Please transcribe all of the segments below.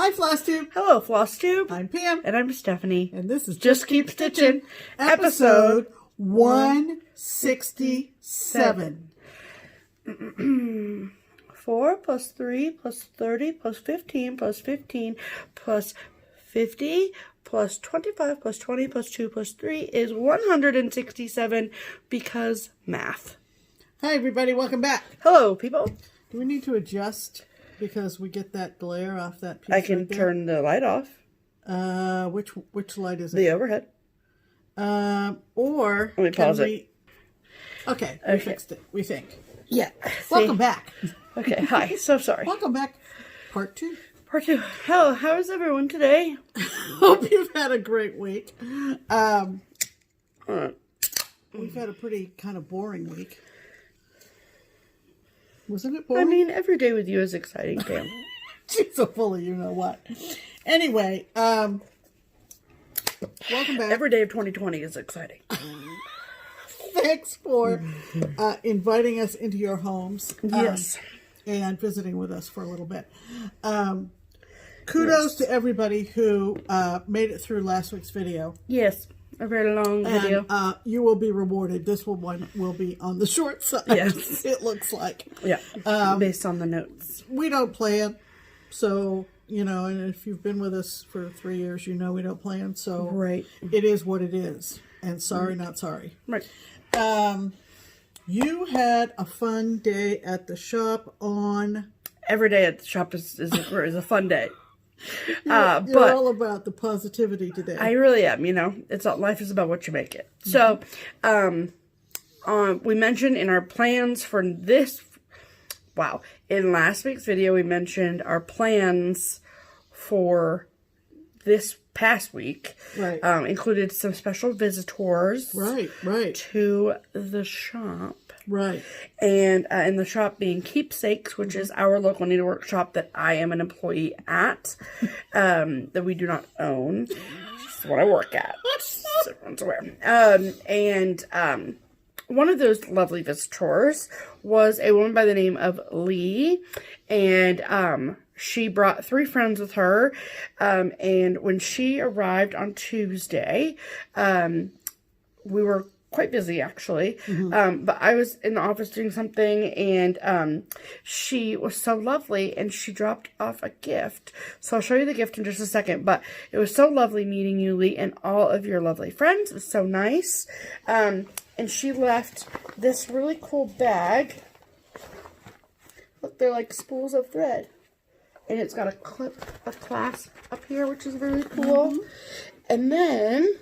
Hi, FlossTube. Hello, FlossTube. I'm Pam. And I'm Stephanie. And this is Just Keep Stitchin', episode 167. 4 plus 3 plus 30 plus 15 plus 15 plus 50 plus 25 plus 20 plus 2 plus 3 is 167 because math. Hi, everybody. Welcome back. Hello, people. Do we need to adjust because we get that glare off that piece? I can turn the light off. Which light is it? The overhead. Or let me pause it. Okay, we fixed it, we think. Yeah. Welcome back. Okay, hi. So sorry. Welcome back. Part 2. Part 2. How is everyone today? Hope you've had a great week. We've had a pretty kind of boring week. Wasn't it boring? I mean, every day with you is exciting, Pam. She's so full of you know what. Anyway, welcome back. Every day of 2020 is exciting. Thanks for inviting us into your homes. Yes. And visiting with us for a little bit. Kudos to everybody who made it through last week's video. Yes. A very long video. And you will be rewarded. This one will be on the short side. Yes. It looks like. Yeah. Based on the notes. We don't plan. So, you know, and if you've been with us for 3 years, you know we don't plan. So right. It is what it is. And sorry, not sorry. Right. You had a fun day at the shop on... Every day at the shop is a fun day. You're but all about the positivity today. I really am, you know. Life is about what you make it. So, we mentioned in our plans for this... Wow. In last week's video, we mentioned our plans for this past week. Right. Included some special visitors. Right. To the shop. Right. And in the shop being Keepsakes, which is our local needlework shop that I am an employee at, that we do not own. It's what I work at. So everyone's aware. One of those lovely visitors was a woman by the name of Lee, and she brought 3 friends with her, and when she arrived on Tuesday, we were quite busy, actually, but I was in the office doing something, and she was so lovely, and she dropped off a gift. So I'll show you the gift in just a second, but it was so lovely meeting you, Lee, and all of your lovely friends. It was so nice, and she left this really cool bag. Look, they're like spools of thread, and it's got a clasp up here, which is really cool, and then...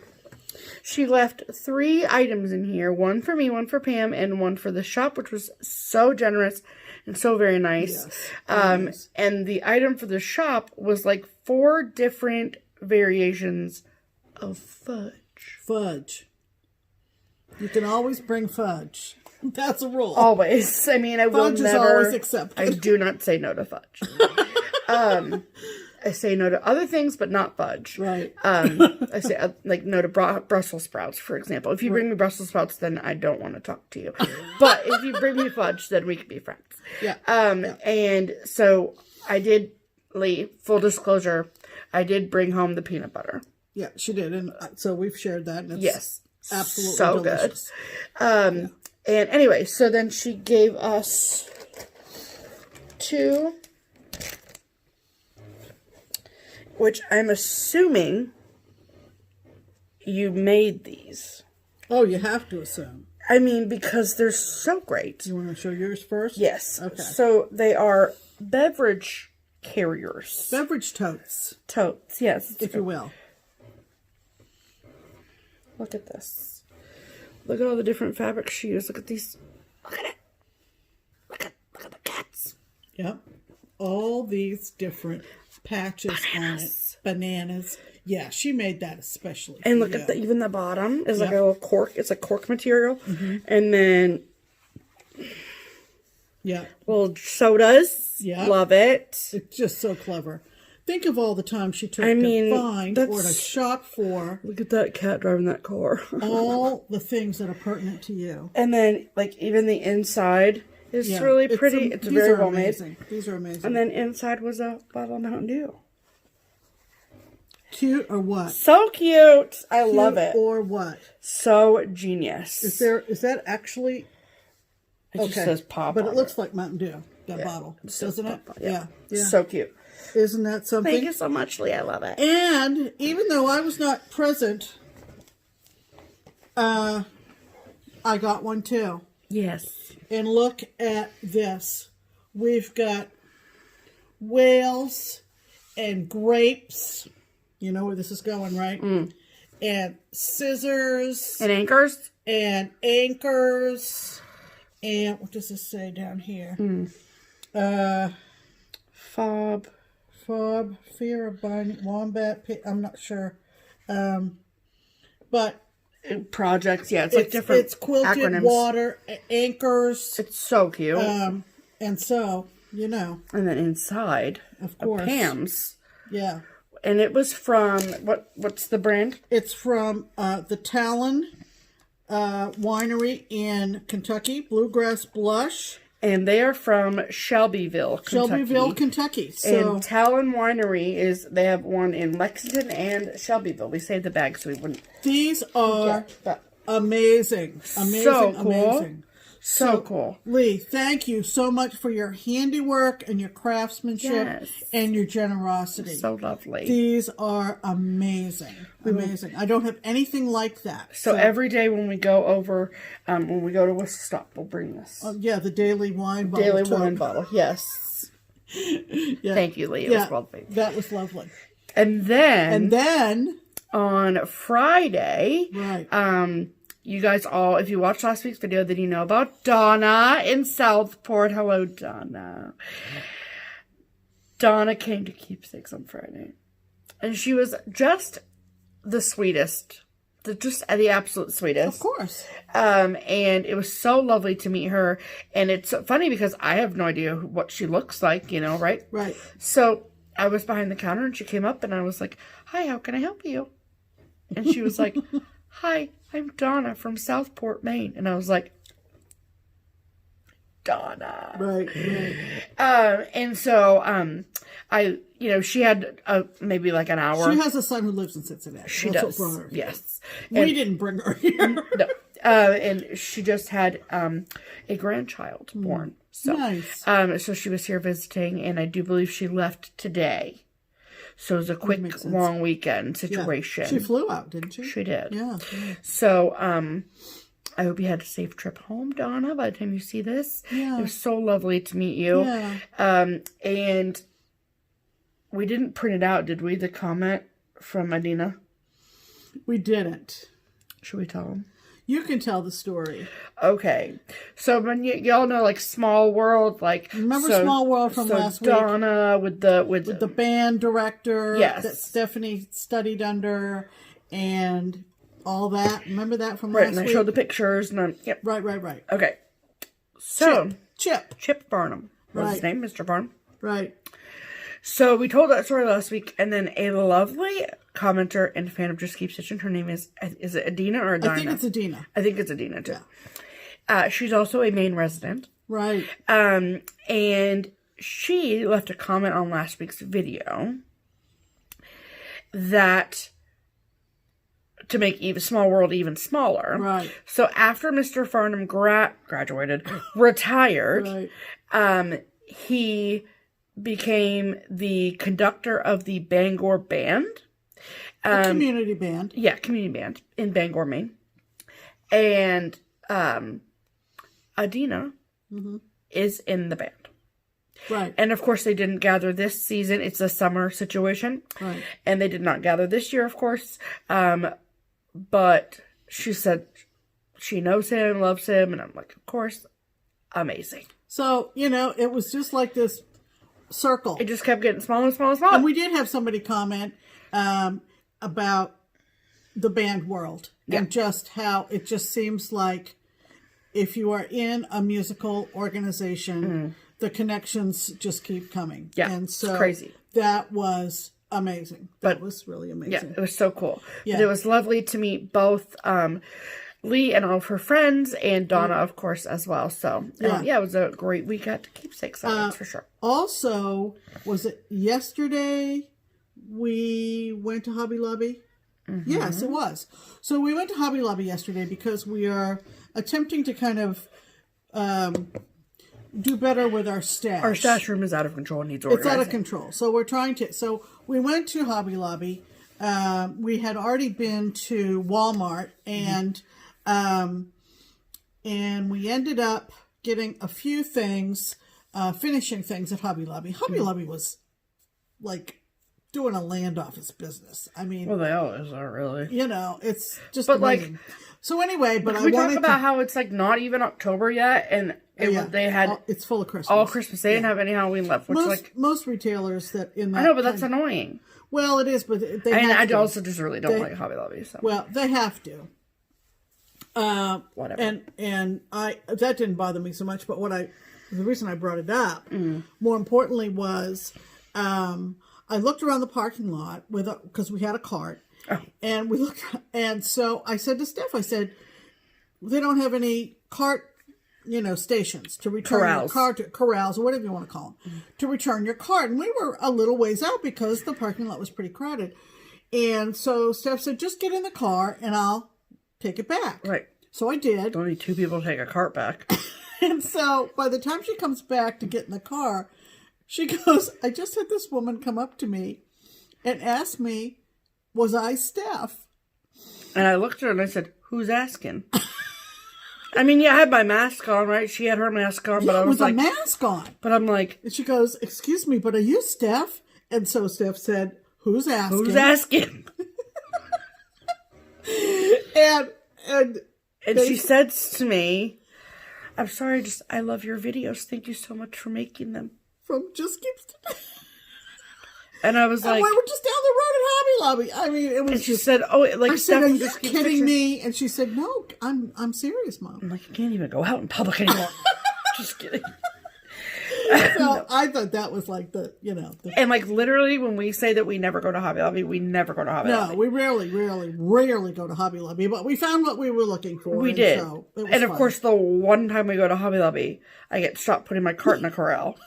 she left 3 items in here, one for me, one for Pam, and one for the shop, which was so generous and so very nice. Yes, and the item for the shop was like 4 different variations of fudge. Fudge. You can always bring fudge. That's a rule. Always. I mean, I will never... Fudge is always accepted. I do not say no to fudge. I say no to other things, but not fudge. Right. I say like no to Brussels sprouts, for example. If you bring me Brussels sprouts, then I don't want to talk to you. But if you bring me fudge, then we can be friends. Yeah. And so I did, Lee, full disclosure, I did bring home the peanut butter. Yeah, she did. And so we've shared that. And it's absolutely so delicious. Good. And anyway, so then she gave us 2... which I'm assuming you made these. Oh, you have to assume. I mean, because they're so great. You want to show yours first? Yes. Okay. So they are beverage carriers. Beverage totes. Totes, yes. If you will. Look at this. Look at all the different fabrics she used. Look at these. Look at it. Look at the cats. Yep. All these different patches on it. Bananas. Yeah, she made that especially. And look at even the bottom is like a little cork. It's a cork material. And then little sodas. Yeah. Love it. It's just so clever. Think of all the time she took to find or to shop for. Look at that cat driving that car. all the things that are pertinent to you. And then like even the inside is really pretty. It's very well made. These are amazing. And then inside was a bottle of Mountain Dew. Cute or what? So cute. I Cute love it. Or what? So genius. Is that actually? It just says pop. But it looks like Mountain Dew. That bottle, doesn't it? Yeah. Yeah. So cute. Isn't that something? Thank you so much, Lee. I love it. And even though I was not present, I got one too. Yes. And look at this. We've got whales and grapes. You know where this is going, right? And scissors. And anchors. And anchors. And what does this say down here? Fob, fear of binding, wombat, I'm not sure. But projects, yeah, it's like different It's quilted acronyms. water, anchors. It's so cute. And so, you know. And then inside, of course, Pam's. Yeah. And it was from, what's the brand? It's from the Talon Winery in Kentucky, Bluegrass Blush. And they are from Shelbyville, Kentucky. So, and Talon Winery they have one in Lexington and Shelbyville. We saved the bag so we wouldn't. These are amazing. So cool. Amazing. So cool. Lee, thank you so much for your handiwork and your craftsmanship and your generosity. So lovely. These are amazing. Amazing. I don't have anything like that. So every day when we go over, when we go to Whistle Stop, we'll bring this. Yeah, the daily wine bottle. Wine bottle, yes. Thank you, Lee. It was lovely. That was lovely. And then on Friday, you guys all, if you watched last week's video, then you know about Donna in Southport. Hello, Donna. Donna came to Keepsakes on Friday. And she was just the sweetest. The absolute sweetest. Of course. And it was so lovely to meet her. And it's funny because I have no idea what she looks like, you know, right? Right. So I was behind the counter and she came up and I was like, hi, how can I help you? And she was like, hi, I'm Donna from Southport, Maine. And I was like, Donna. Right. And so, she had maybe like an hour. She has a son who lives in Cincinnati. She That's does. What brought her here. Yes. We didn't bring her here. No. And she just had a grandchild born. So, nice. So she was here visiting, and I do believe she left today. So it was a quick, long weekend situation. Yeah. She flew out, didn't she? She did. Yeah. So, I hope you had a safe trip home, Donna, by the time you see this. Yeah. It was so lovely to meet you. Yeah. And we didn't print it out, did we? The comment from Adina? We didn't. Should we tell them? You can tell the story. Okay. So when y'all know, like, Small World, like... Remember Small World from last week? Donna with the band director that Stephanie studied under and all that. Remember that from last week? Right, And I showed the pictures and yep. Right. Okay. So... Chip Barnum. What's his name? Mr. Barnum? Right. So we told that story last week, and then a lovely commenter and fan of Just Keep Stitching, her name is it Adina or Adina? I think it's Adina. I think it's Adina, too. Yeah. She's also a Maine resident. Right. And she left a comment on last week's video that to make Small World even smaller. Right. So after Mr. Farnham retired, he became the conductor of the Bangor Band. A community band. Yeah, community band in Bangor, Maine. And Adina is in the band. Right. And of course they didn't gather this season. It's a summer situation. Right. And they did not gather this year, of course. But she said she knows him, loves him. And I'm like, of course, amazing. So, it was just like this circle. It just kept getting smaller and smaller and smaller. And we did have somebody comment about the band world and just how it just seems like if you are in a musical organization, the connections just keep coming. Yeah, and so it's crazy. That was amazing. That was really amazing. Yeah, it was so cool. Yeah. But it was lovely to meet both Lee and all of her friends, and Donna, of course, as well. So, it was a great week at Keepsakes, that's for sure. Also, was it yesterday we went to Hobby Lobby? Mm-hmm. Yes, it was. So we went to Hobby Lobby yesterday because we are attempting to kind of do better with our stash. Our stash room is out of control and needs organizing. It's out of control. So we're trying to... So we went to Hobby Lobby. We had already been to Walmart and we ended up getting a few things, finishing things at Hobby Lobby. Hobby Lobby was like doing a land office business. I mean... Well, they always are, really. You know, it's just... But like... So anyway, but I wanted to... We talk about how it's like not even October yet and... They had it's full of Christmas. All Christmas. They didn't have any Halloween left. Which most retailers that in that I know, but that's annoying. Well, it is, but they. And I also just really don't like Hobby Lobby. So. Well, they have to. Whatever. And that didn't bother me so much. But the reason I brought it up, more importantly, was I looked around the parking lot because we had a cart, and we looked, and so I said to Steph, I said, they don't have any cart. Stations to return your car to corrals or whatever you want to call them to return your car. And we were a little ways out because the parking lot was pretty crowded. And so Steph said, just get in the car and I'll take it back. Right. So I did. Only 2 people take a cart back. And so by the time she comes back to get in the car, she goes, I just had this woman come up to me and ask me, was I Steph? And I looked at her and I said, who's asking? I mean, yeah, I had my mask on, right? She had her mask on, but I was like... with a mask on. But I'm like... And she goes, excuse me, but are you Steph? And so Steph said, who's asking? Who's asking? and she said to me, I'm sorry, I love your videos. Thank you so much for making them. From JustKeepStitchin. And I was like... we were just down the road at Hobby Lobby. I mean, it was and she said, I said, are you kidding me? And she said, no, I'm serious, Mom. I'm like, I can't even go out in public anymore. Just kidding. So I thought that was like and like literally when we say that we never go to Hobby Lobby, we never go to Hobby Lobby. No, we rarely go to Hobby Lobby, but we found what we were looking for. We did. So it was and of fun. Course, the one time we go to Hobby Lobby, I get stopped putting my cart in a corral.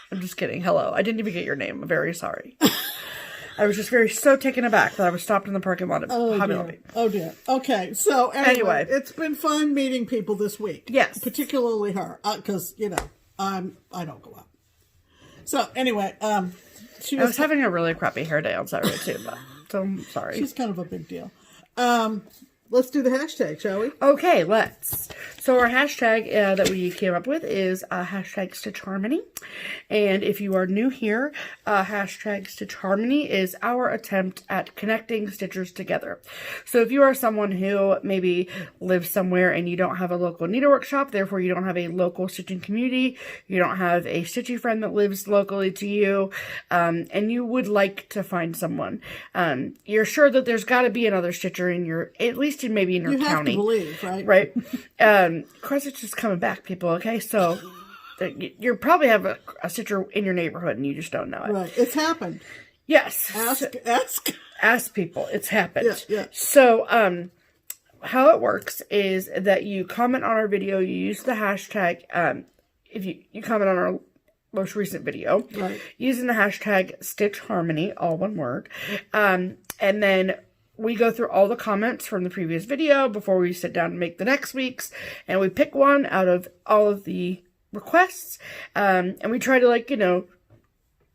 I'm just kidding. Hello. I didn't even get your name. I'm very sorry. I was just so taken aback that I was stopped in the parking lot of Hobby Lobby. Oh, dear. Okay. So, anyway, it's been fun meeting people this week. Yes. Particularly her. Because, I don't go out. So, anyway, I was having a really crappy hair day on Saturday, too. So, I'm sorry. She's kind of a big deal. Let's do the hashtag, shall we? Okay, let's. So our hashtag that we came up with is hashtag Stitch Harmony. And if you are new here, hashtag Stitch Harmony is our attempt at connecting stitchers together. So if you are someone who maybe lives somewhere and you don't have a local needlework shop, therefore you don't have a local stitching community, you don't have a stitchy friend that lives locally to you, and you would like to find someone, you're sure that there's got to be another stitcher in your, at least maybe in your county. You have to believe, right? Right. Cross-stitch is coming back, people, okay? So you probably have a stitcher in your neighborhood and you just don't know it. Right. It's happened. Yes. Ask people. It's happened. Yeah. So, how it works is that you comment on our video, you use the hashtag, if you comment on our most recent video, right, using the hashtag Stitch Harmony, all one word, and then we go through all the comments from the previous video before we sit down and make the next week's, and we pick one out of all of the requests, and we try to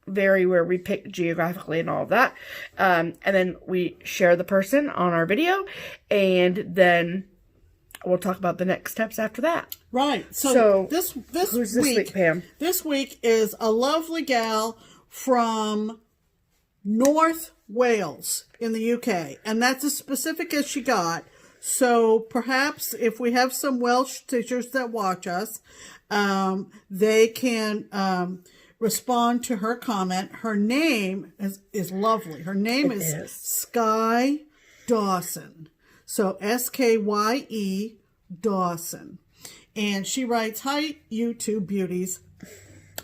vary where we pick geographically and all of that, and then we share the person on our video, and then we'll talk about the next steps after that. Right. So this week, Pam? This week is a lovely gal from North Wales in the UK, and that's as specific as she got. So perhaps if we have some Welsh teachers that watch us, they can respond to her comment. Her name is lovely. Her name is Skye Dawson. So SKYE Dawson. And she writes, "Hi, you two beauties.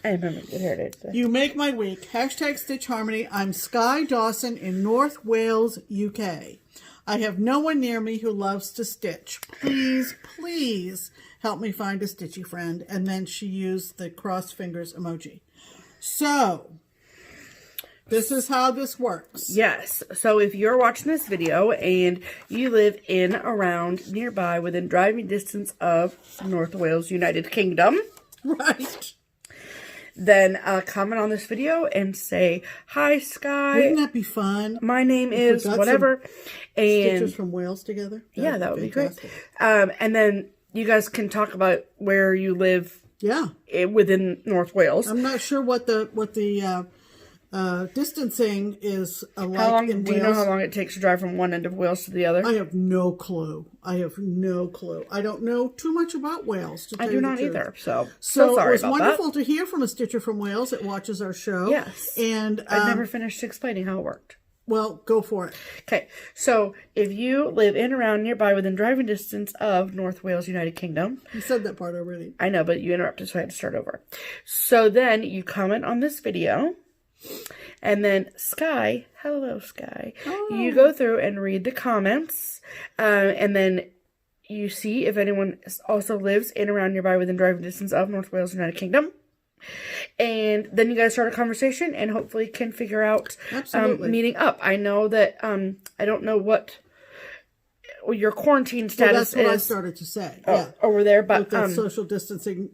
I remember the hair day. You make my week. Hashtag Stitch Harmony. I'm Skye Dawson in North Wales, UK. I have no one near me who loves to stitch. Please help me find a stitchy friend." And then she used the cross fingers emoji. So, This is how this works. Yes. So if you're watching this video and you live in, around, nearby, within driving distance of North Wales, United Kingdom. Right. Then comment on this video and say, "Hi, Sky. Wouldn't that be fun? My name is whatever." And Stitches from Wales together. That would be great. And then you guys can talk about where you live. Yeah. Within North Wales. I'm not sure what the distancing is like How long, in do you know how long it takes to drive from one end of Wales to the other? I have no clue. I don't know too much about Wales, to tell I do you the not truth. either. So it sorry was about wonderful to hear from a Stitcher from Wales that watches our show. Yes. And I never finished explaining how it worked. Well, go for it. Okay. So if you live in, around, nearby, within driving distance of North Wales, United Kingdom. You said that part already. I know, but you interrupted, so I had to start over. So then you comment on this video. And then Sky, hello Sky, you go through and read the comments, and then you see if anyone also lives in, around, nearby, within driving distance of North Wales, United Kingdom. And then you guys start a conversation and hopefully can figure out meeting up. I know that, I don't know what your quarantine status that's what is. I started to say. Yeah. Over there, but what the social distancing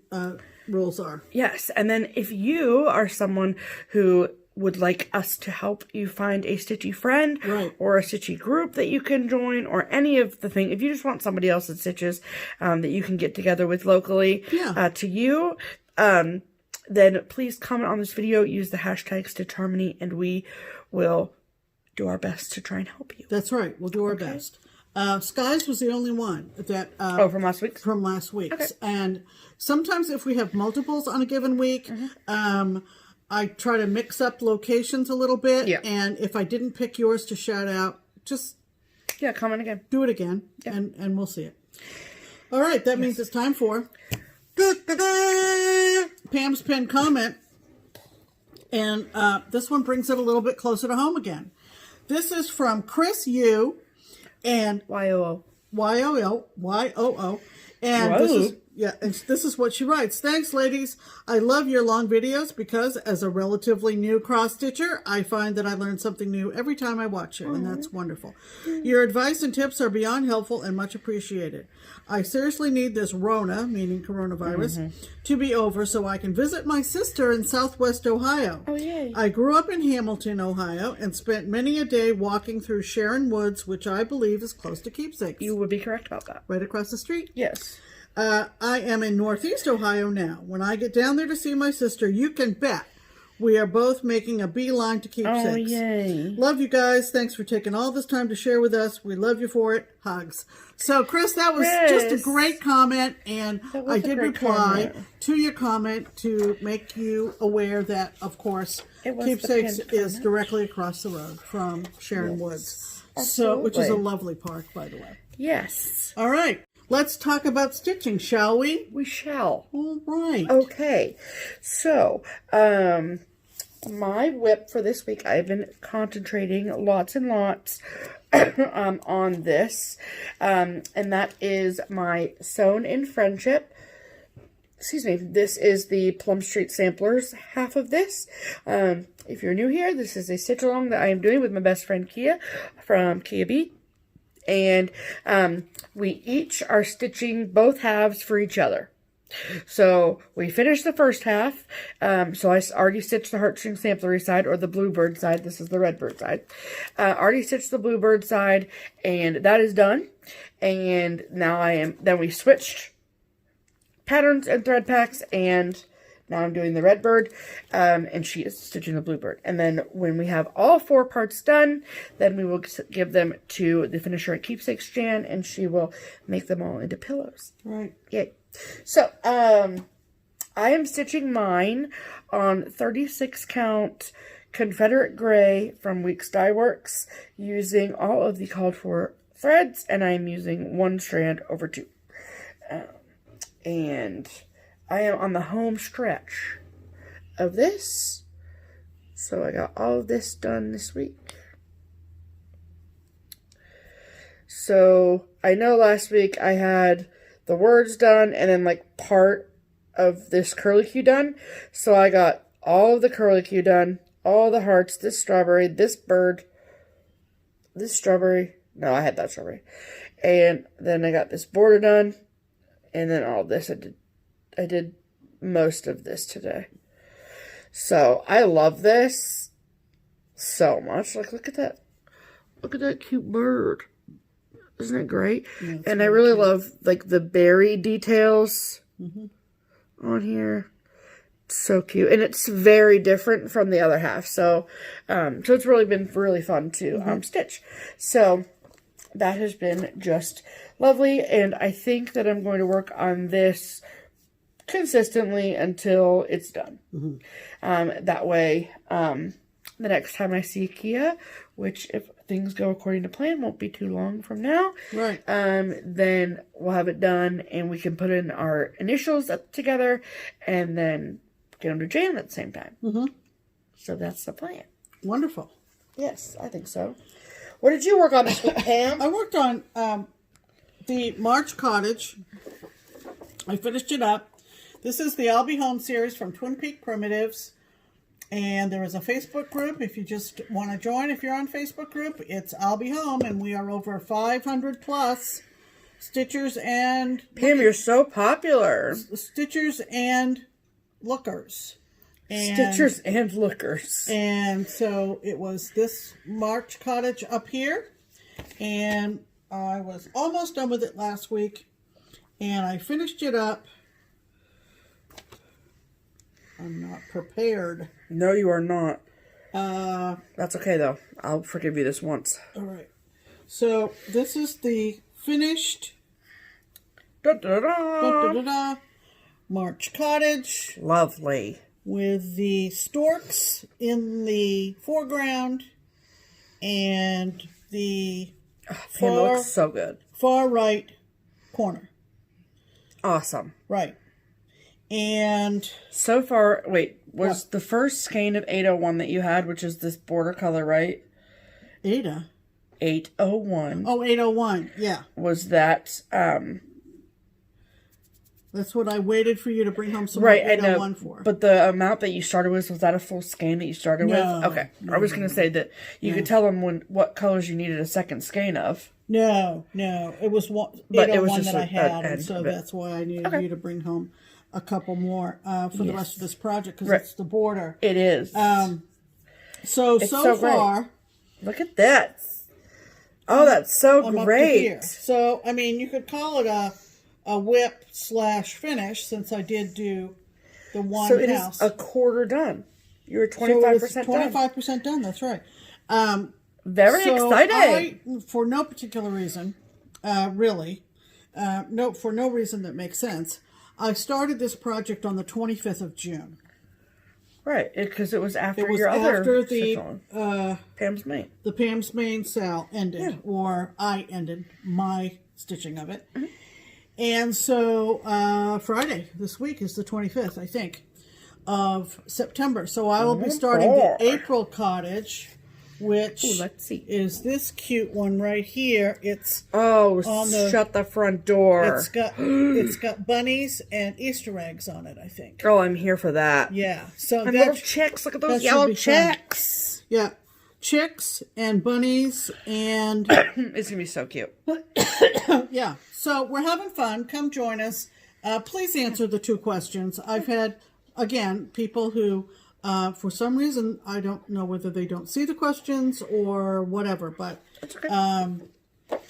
rules are. Yes, and then if you are someone who would like us to help you find a stitchy friend or a stitchy group that you can join, or any of the thing, if you just want somebody else's stitches that you can get together with locally to you, then please comment on this video, use the hashtag StitchHarmony, and we will do our best to try and help you. That's right. We'll do our best. Skies was the only one that... from last week's? From last week's. Okay. And sometimes if we have multiples on a given week, I try to mix up locations a little bit. Yeah. And if I didn't pick yours to shout out, just... Yeah, comment again. Do it again, and we'll see it. All right, that means it's time for... Pam's pinned comment. And this one brings it a little bit closer to home again. This is from Chris U. And Y-O-O. Y-O-O. And this is what she writes. Thanks, ladies. I love your long videos because as a relatively new cross-stitcher, I find that I learn something new every time I watch it, and that's wonderful. Your advice and tips are beyond helpful and much appreciated. I seriously need this Rona, meaning coronavirus, to be over so I can visit my sister in Southwest Ohio. Oh, yay. I grew up in Hamilton, Ohio, and spent many a day walking through Sharon Woods, which I believe is close to Keepsakes. You would be correct about that. Right across the street? Yes. I am in Northeast Ohio now. When I get down there to see my sister, you can bet we are both making a beeline to Keepsakes. Oh, yay. Love you guys. Thanks for taking all this time to share with us. We love you for it. Hugs. So, Chris, that was just a great comment, and I did reply to your comment to make you aware that, of course, Keepsakes is directly across the road from Sharon Woods. So, which is a lovely park, by the way. Yes. All right. Let's talk about stitching, shall we? We shall. All right. Okay. So, my whip for this week, I've been concentrating lots and lots on this. And that is my Sewn in Friendship. Excuse me. This is the Plum Street Samplers half of this. If you're new here, this is a stitch along that I am doing with my best friend Kia from Kia Bee. And we each are stitching both halves for each other. So we finished the first half. So I already stitched the heartstring samplery side, or the bluebird side. This is the redbird side. Already stitched the bluebird side, and that is done. And now then we switched patterns and thread packs, and now I'm doing the redbird, and she is stitching the bluebird. And then when we have all 4 parts done, then we will give them to the finisher at Keepsakes, Jan, and she will make them all into pillows. Right. Yay. So, I am stitching mine on 36 count Confederate Gray from Weeks Dye Works using all of the called for threads, and I am using 1 strand over 2. And I am on the home stretch of this. So I got all of this done this week. So I know last week I had the words done and then like part of this curlicue done. So I got all of the curlicue done, all the hearts, this strawberry, this bird, this strawberry. No, I had that strawberry. And then I got this border done. And then all this, I did most of this today. So, I love this so much. Like, look at that. Look at that cute bird. Isn't it great? Yeah, and I really love, like, the berry details on here. So cute. And it's very different from the other half. So it's really been really fun to stitch. So that has been just lovely. And I think that I'm going to work on this consistently until it's done. That way, the next time I see Kia, which if things go according to plan, won't be too long from now. Right. Then we'll have it done and we can put in our initials together and then get them to jam at the same time. So that's the plan. Wonderful. Yes, I think so. What did you work on this week, Pam? I worked on the March Cottage. I finished it up. This is the I'll Be Home series from Twin Peak Primitives. And there is a Facebook group if you just want to join. If you're on Facebook group, it's I'll Be Home. And we are over 500 plus stitchers and... Pam, you're so popular. Stitchers and lookers. Stitchers and lookers. And so it was this March Cottage up here. And I was almost done with it last week. And I finished it up. I'm not prepared. No, you are not. That's okay, though. I'll forgive you this once. All right. So, this is the finished March Cottage. Lovely. With the storks in the foreground and the It looks so good. Far right corner. Awesome. Right. And so far, wait, was the first skein of 801 that you had, which is this border color, right? 801. Oh, 801, yeah. Was that, That's what I waited for you to bring home some right, 801 for. But the amount that you started with, was that a full skein that you started with? Okay. I was going to say that you could tell them what colors you needed a second skein of. No. It was 801 that I had, and so that's why I needed you to bring home a couple more for the rest of this project, because it's the border. It is. So far... Look at that. Oh, that's so great. So, I mean, you could call it a whip / finish, since I did do the one so it house. Is a quarter done. You were 25% done. 25% done, that's right. Very exciting. For no particular reason, really, for no reason that makes sense, I started this project on the 25th of June. Right, because it was after your other Pam's Main. The Pam's Main SAL ended, or I ended my stitching of it. And so Friday, this week, is the 25th, I think, of September. So I will be starting the April Cottage, which is this cute one right here. It's shut the front door. It's got bunnies and Easter eggs on it, I think. Oh, I'm here for that. Yeah. So and little chicks. Look at those yellow chicks. Fun. Yeah. Chicks and bunnies and... It's going to be so cute. Yeah. So we're having fun. Come join us. Please answer the 2 questions. I've had, again, people who... for some reason, I don't know whether they don't see the questions or whatever, but I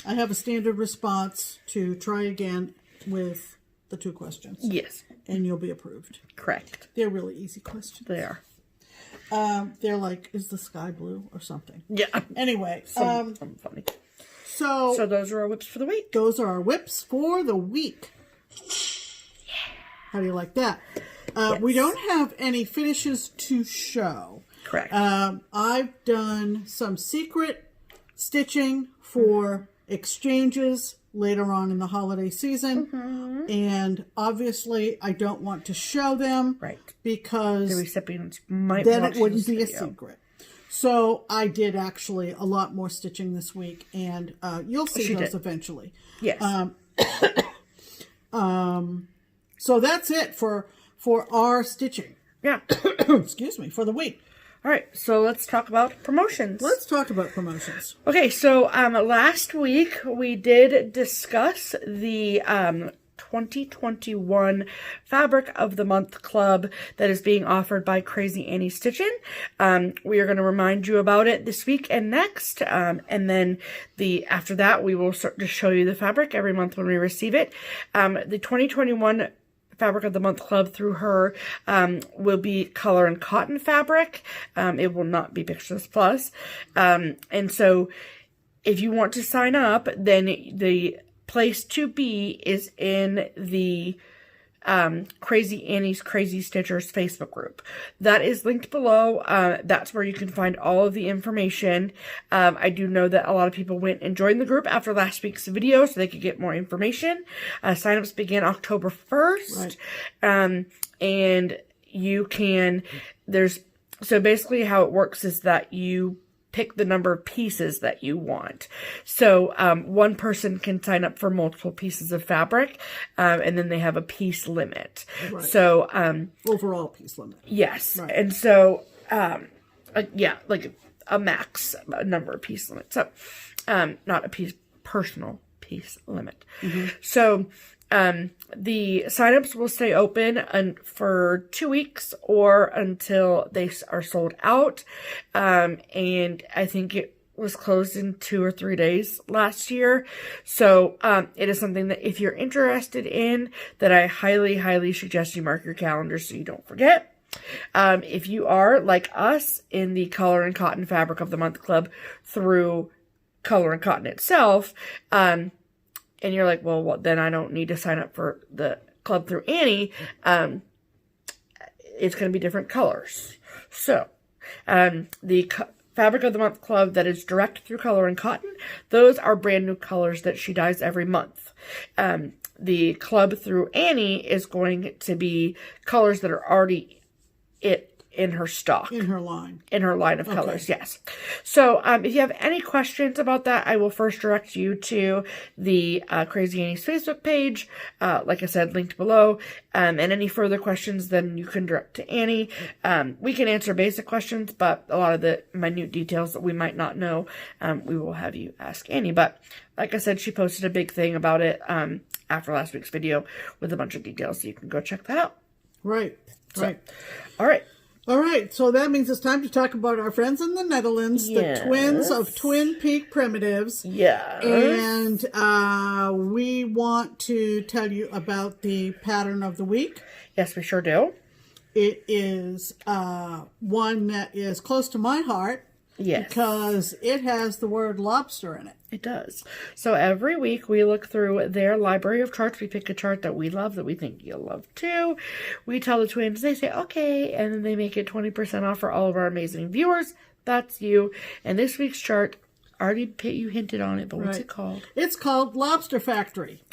have a standard response to try again with the 2 questions. Yes. And you'll be approved. Correct. They're really easy questions. They are. They're like, is the sky blue or something? Yeah. Anyway. Something funny. So those are our whips for the week. Those are our whips for the week. Yeah. How do you like that? We don't have any finishes to show. Correct. I've done some secret stitching for exchanges later on in the holiday season. And obviously, I don't want to show them. Right. Because the recipients might then it wouldn't be a secret. So I did actually a lot more stitching this week. And you'll see those eventually. Yes. So that's it for our stitching. Yeah. Excuse me, for the week. All right, so let's talk about promotions. Let's talk about promotions. Okay, so last week we did discuss the 2021 Fabric of the Month Club that is being offered by Crazy Annie Stitchin. We are going to remind you about it this week and next, and then after that we will start to show you the fabric every month when we receive it. The 2021 Fabric of the Month Club through her will be color and cotton fabric. It will not be Pictures Plus. And so if you want to sign up, then the place to be is in the Crazy Annie's Crazy Stitchers Facebook group. That is linked below. That's where you can find all of the information. I do know that a lot of people went and joined the group after last week's video so they could get more information. Signups begin October 1st. Right. And you can, so basically how it works is that you pick the number of pieces that you want. So one person can sign up for multiple pieces of fabric, and then they have a piece limit. Right. So overall piece limit. Yes. Right. And so yeah, like a max number of piece limit. So not a personal piece limit. Mm-hmm. So the signups will stay open for 2 weeks or until they are sold out. And I think it was closed in 2 or 3 days last year. So it is something that if you're interested in, that I highly, highly suggest you mark your calendar so you don't forget. If you are like us in the Color and Cotton Fabric of the Month Club through Color and Cotton itself, and you're like, well, then I don't need to sign up for the club through Annie. It's going to be different colors. So, the Fabric of the Month Club that is direct through Color and Cotton, those are brand new colors that she dyes every month. The club through Annie is going to be colors that are already in her stock. In her line. In her line of colors, yes. So, if you have any questions about that, I will first direct you to the Crazy Annie's Facebook page. Like I said, linked below. And any further questions, then you can direct to Annie. We can answer basic questions, but a lot of the minute details that we might not know, we will have you ask Annie. But like I said, she posted a big thing about it after last week's video with a bunch of details, so you can go check that out. Right, right. All right. All right, so that means it's time to talk about our friends in the Netherlands, yes. The twins of Twin Peak Primitives. Yeah. And we want to tell you about the pattern of the week. Yes, we sure do. It is one that is close to my heart. Yes. Because it has the word lobster in it. It does. So every week we look through their library of charts. We pick a chart that we love, that we think you'll love too. We tell the twins, they say, okay, and then they make it 20% off for all of our amazing viewers. That's you. And this week's chart, already you hinted on it, but what's it called? It's called Lobster Factory.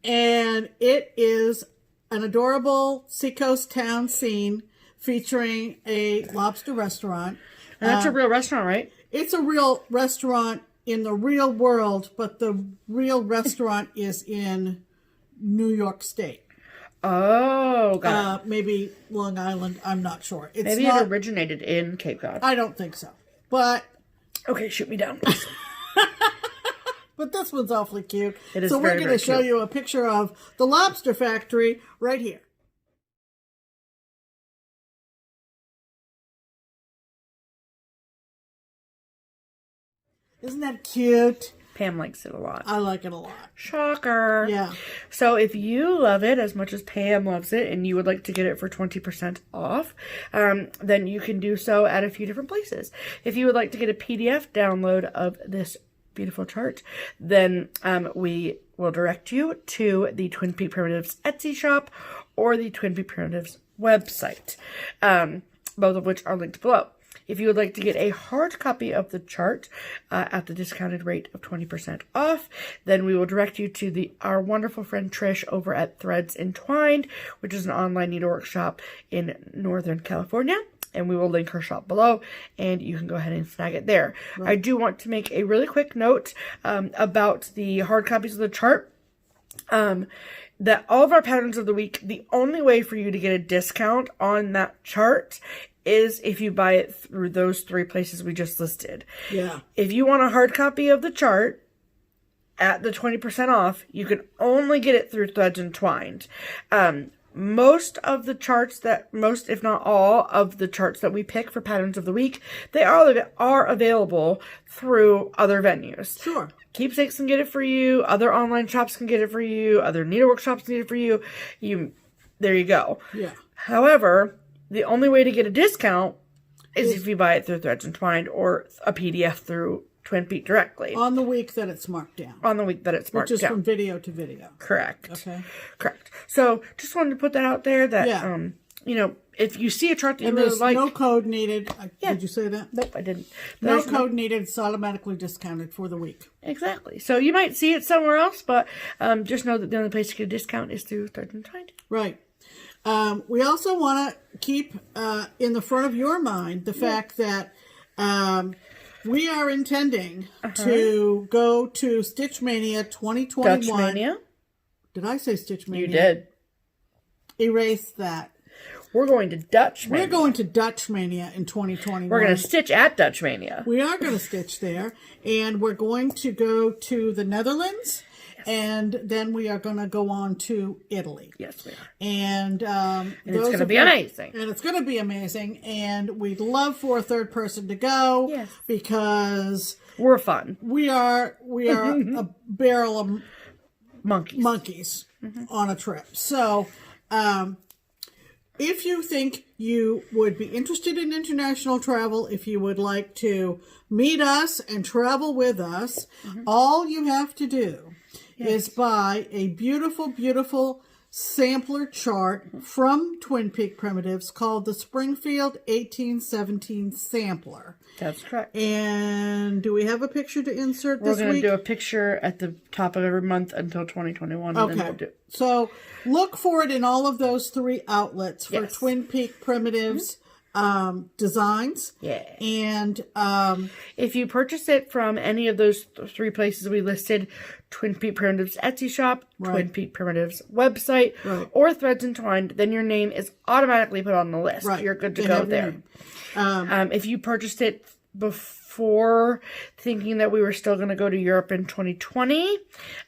And it is an adorable seacoast town scene featuring a lobster restaurant. And that's a real restaurant, right? It's a real restaurant in the real world, but the real restaurant is in New York State. Oh, got it. Maybe Long Island. I'm not sure. Maybe it originated in Cape Cod. I don't think so. But okay, shoot me down, please. But this one's awfully cute. It is. So we're going to show you a picture of the Lobster Factory right here. Isn't that cute? Pam likes it a lot. I like it a lot. Shocker. Yeah. So if you love it as much as Pam loves it and you would like to get it for 20% off, then you can do so at a few different places. If you would like to get a PDF download of this beautiful chart, then we will direct you to the Twin Peak Primitives Etsy shop or the Twin Peak Primitives website, both of which are linked below. If you would like to get a hard copy of the chart at the discounted rate of 20% off, then we will direct you to our wonderful friend Trish over at Threads Entwined, which is an online needlework shop in Northern California. And we will link her shop below, and you can go ahead and snag it there. Right. I do want to make a really quick note about the hard copies of the chart. That all of our patterns of the week, the only way for you to get a discount on that chart is if you buy it through those 3 places we just listed. Yeah. If you want a hard copy of the chart at the 20% off, you can only get it through Threads and Twined. Most of the charts if not all of the charts that we pick for patterns of the week, they are available through other venues. Sure. Keepsakes can get it for you. Other online shops can get it for you. Other needlework shops can get it for you. There you go. Yeah. However, the only way to get a discount is if you buy it through Threads and Twined or a PDF through Twin Peak directly. On the week that it's marked down. On the week that it's marked down. Which is from video to video. Correct. Okay. Correct. So, just wanted to put that out there that, if you see a chart that you really like. No code needed. Did you say that? Nope, I didn't. No code needed. It's automatically discounted for the week. Exactly. So, you might see it somewhere else, but just know that the only place to get a discount is through Threads and Twined. Right. We also want to keep in the front of your mind the fact that we are intending to go to Stitch Mania 2021. Dutch Mania? Did I say Stitch Mania? You did. Erase that. We're going to Dutch Mania. We're going to Dutch Mania in 2021. We're going to stitch at Dutch Mania. We are going to stitch there. And we're going to go to the Netherlands. And then we are going to go on to Italy. Yes, we are. And it's going to be amazing. And it's going to be amazing. And we'd love for a third person to go. Yes. Because we're fun. We are a barrel of monkeys on a trip. So, if you think you would be interested in international travel, if you would like to meet us and travel with us, all you have to do is buy a beautiful, beautiful sampler chart from Twin Peak Primitives called the Springfield 1817 Sampler. That's correct. And do we have a picture to insert this week? We're going to do a picture at the top of every month until 2021. Okay. And then we'll so look for it in all of those 3 outlets for Twin Peak Primitives designs. Yeah. And if you purchase it from any of those 3 places we listed, Twin Peak Primitives Etsy shop, Twin Peak Primitives website, or Threads and Twined, then your name is automatically put on the list. Right. You're good to go there. If you purchased it before thinking that we were still going to go to Europe in 2020,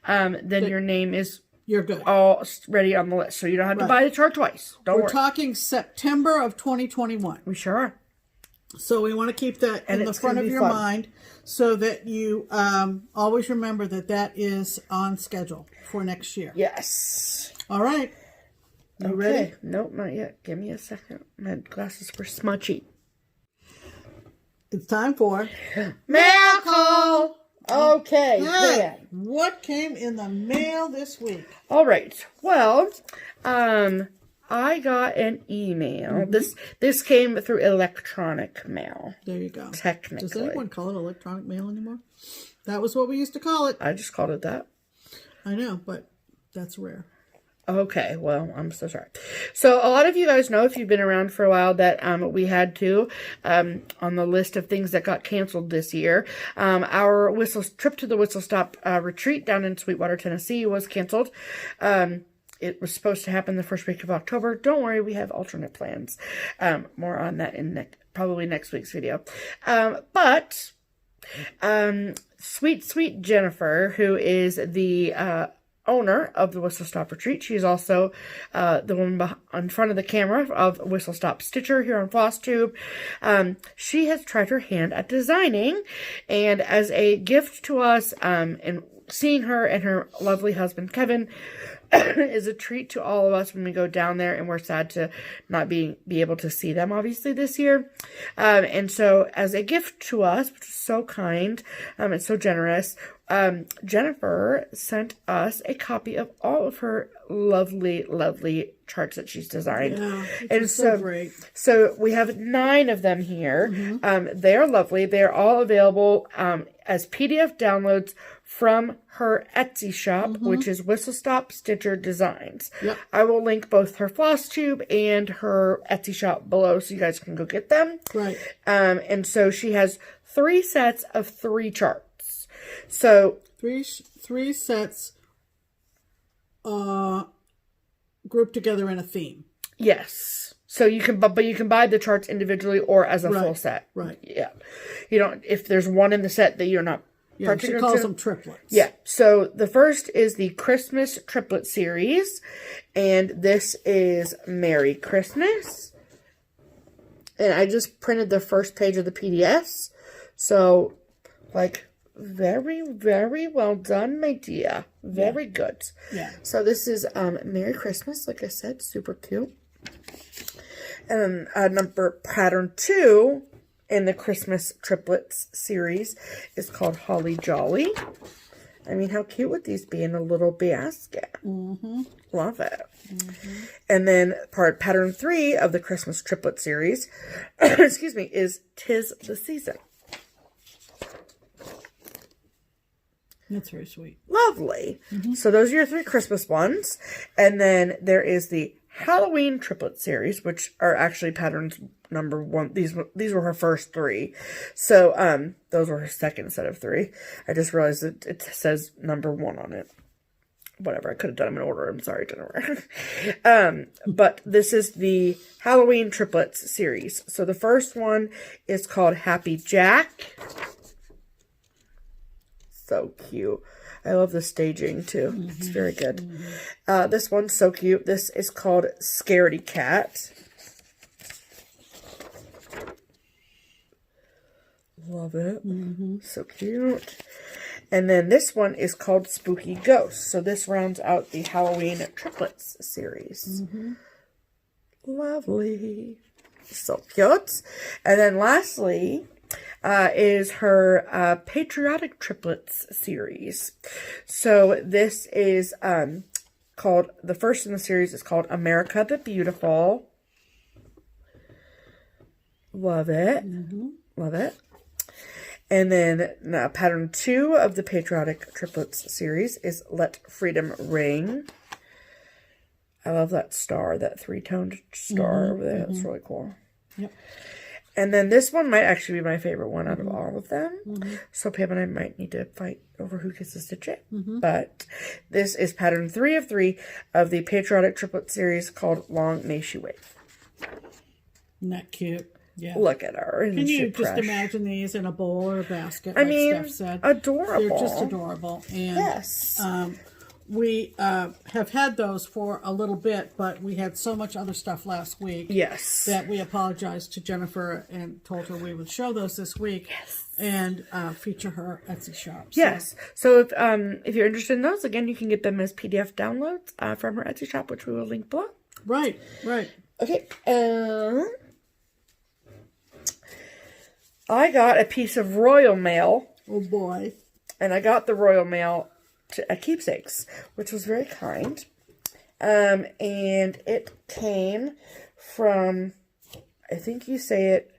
then your name is you're good. Already on the list. So you don't have to buy the chart twice. We're talking September of 2021. We sure are. So we want to keep that in the front of your mind so that you always remember that is on schedule for next year. Yes. All right. You ready? Nope, not yet. Give me a second. My glasses were smudgy. It's time for mail call. Okay. Hey, what came in the mail this week? All right. Well, I got an email. This came through electronic mail. There you go. Technically. Does anyone call it electronic mail anymore? That was what we used to call it. I just called it that. I know, but that's rare. Okay, well, I'm so sorry. So, a lot of you guys know, if you've been around for a while, that we had to, on the list of things that got canceled this year, our trip to the Whistle Stop retreat down in Sweetwater, Tennessee was canceled. It was supposed to happen the first week of October. Don't worry, we have alternate plans. More on that in probably next week's video. But sweet Jennifer, who is the owner of the Whistle Stop Retreat. She's also the woman in front of the camera of Whistle Stop Stitcher here on FlossTube. She has tried her hand at designing, and as a gift to us, and seeing her and her lovely husband Kevin is a treat to all of us when we go down there, and we're sad to not be able to see them obviously this year. And so as a gift to us, which is so kind and so generous, Jennifer sent us a cop of all of her lovely charts that she's designed. Yeah, and so great. So we have 9 of them here. They are lovely. They are all available as PDF downloads from her Etsy shop, which is Whistle Stop Stitcher Designs. Yep. I will link both her FlossTube and her Etsy shop below so you guys can go get them. Right. And so she has 3 sets of 3 charts. So 3 sets grouped together in a theme. Yes. So you can, but you can buy the charts individually or as a full set. Right. Yeah. You don't, if there's one in the set that you're not Yeah, she calls them triplets. Yeah. So the first is the Christmas Triplet Series. And this is Merry Christmas. And I just printed the first page of the PDFs. So, like, very, very well done, my dear. Very good. Yeah. So this is Merry Christmas, like I said, super cute. And pattern 2 in the Christmas Triplets series is called Holly Jolly. I mean, how cute would these be in a little basket? Mm-hmm. Love it. Mm-hmm. And then pattern 3 of the Christmas Triplet series, excuse me, is 'Tis the Season. That's very sweet. Lovely. Mm-hmm. So those are your 3 Christmas ones. And then there is the Halloween Triplet series, which are actually patterns number 1. These were her first 3. So those were her second set of 3. I just realized that it says number 1 on it. Whatever, I could have done them in order. I'm sorry, Jennifer. But this is the Halloween Triplets series. So the first one is called Happy Jack. So cute. I love the staging too. Mm-hmm. It's very good. Mm-hmm. This one's so cute. This is called Scaredy Cat. Love it. Mm-hmm. So cute. And then this one is called Spooky Ghost. So this rounds out the Halloween Triplets series. Mm-hmm. Lovely. So cute. And then lastly is her Patriotic Triplets series. So this is called, the first in the series is called America the Beautiful. Love it. Mm-hmm. Love it. And then pattern 2 of the Patriotic Triplets series is Let Freedom Ring. I love that star, that 3-toned star over there. That's really cool. Yep. And then this one might actually be my favorite one out of all of them. So Pam and I might need to fight over who gets to stitch it. But this is pattern 3 of 3 of the Patriotic Triplet series called Long May She Wave. Isn't that cute? Yeah. Look at her. Can you just imagine these in a bowl or a basket, I like mean, Steph said? Adorable. They're just adorable. And, yes. We have had those for a little bit, but we had so much other stuff last week. Yes. That we apologized to Jennifer and told her we would show those this week. Yes. And feature her Etsy shop. Yes. So if you're interested in those, again, you can get them as PDF downloads from her Etsy shop, which we will link below. Right. Right. Okay. I got a piece of royal mail. Oh, boy. And I got the royal mail at Keepsakes, which was very kind. And it came from, I think you say it,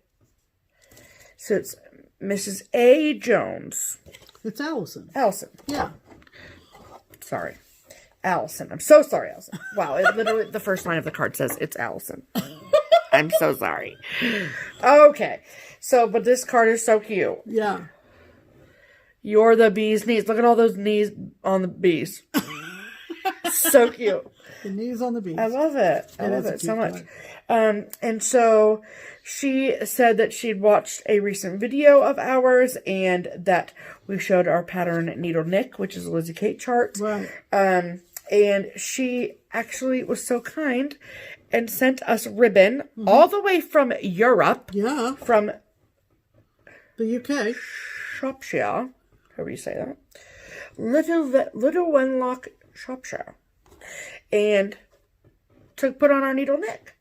so it's Mrs. A. Jones. It's Allison. Allison. Yeah. Sorry. Allison. I'm so sorry, Allison. Wow, it literally, the first line of the card says it's Allison. I'm so sorry. Okay. So, but this card is so cute. Yeah. You're the bee's knees. Look at all those knees on the bees. So cute. The knees on the bees. I love it. I love it so much. And so she said that she'd watched a recent video of ours and that we showed our pattern needle knit, which is a Lizzie Kate chart. Right. And she actually was so kind and sent us ribbon all the way from Europe. Yeah. From the UK. Shropshire. However you say that. Little Wenlock, Shropshire. And to put on our needle knit.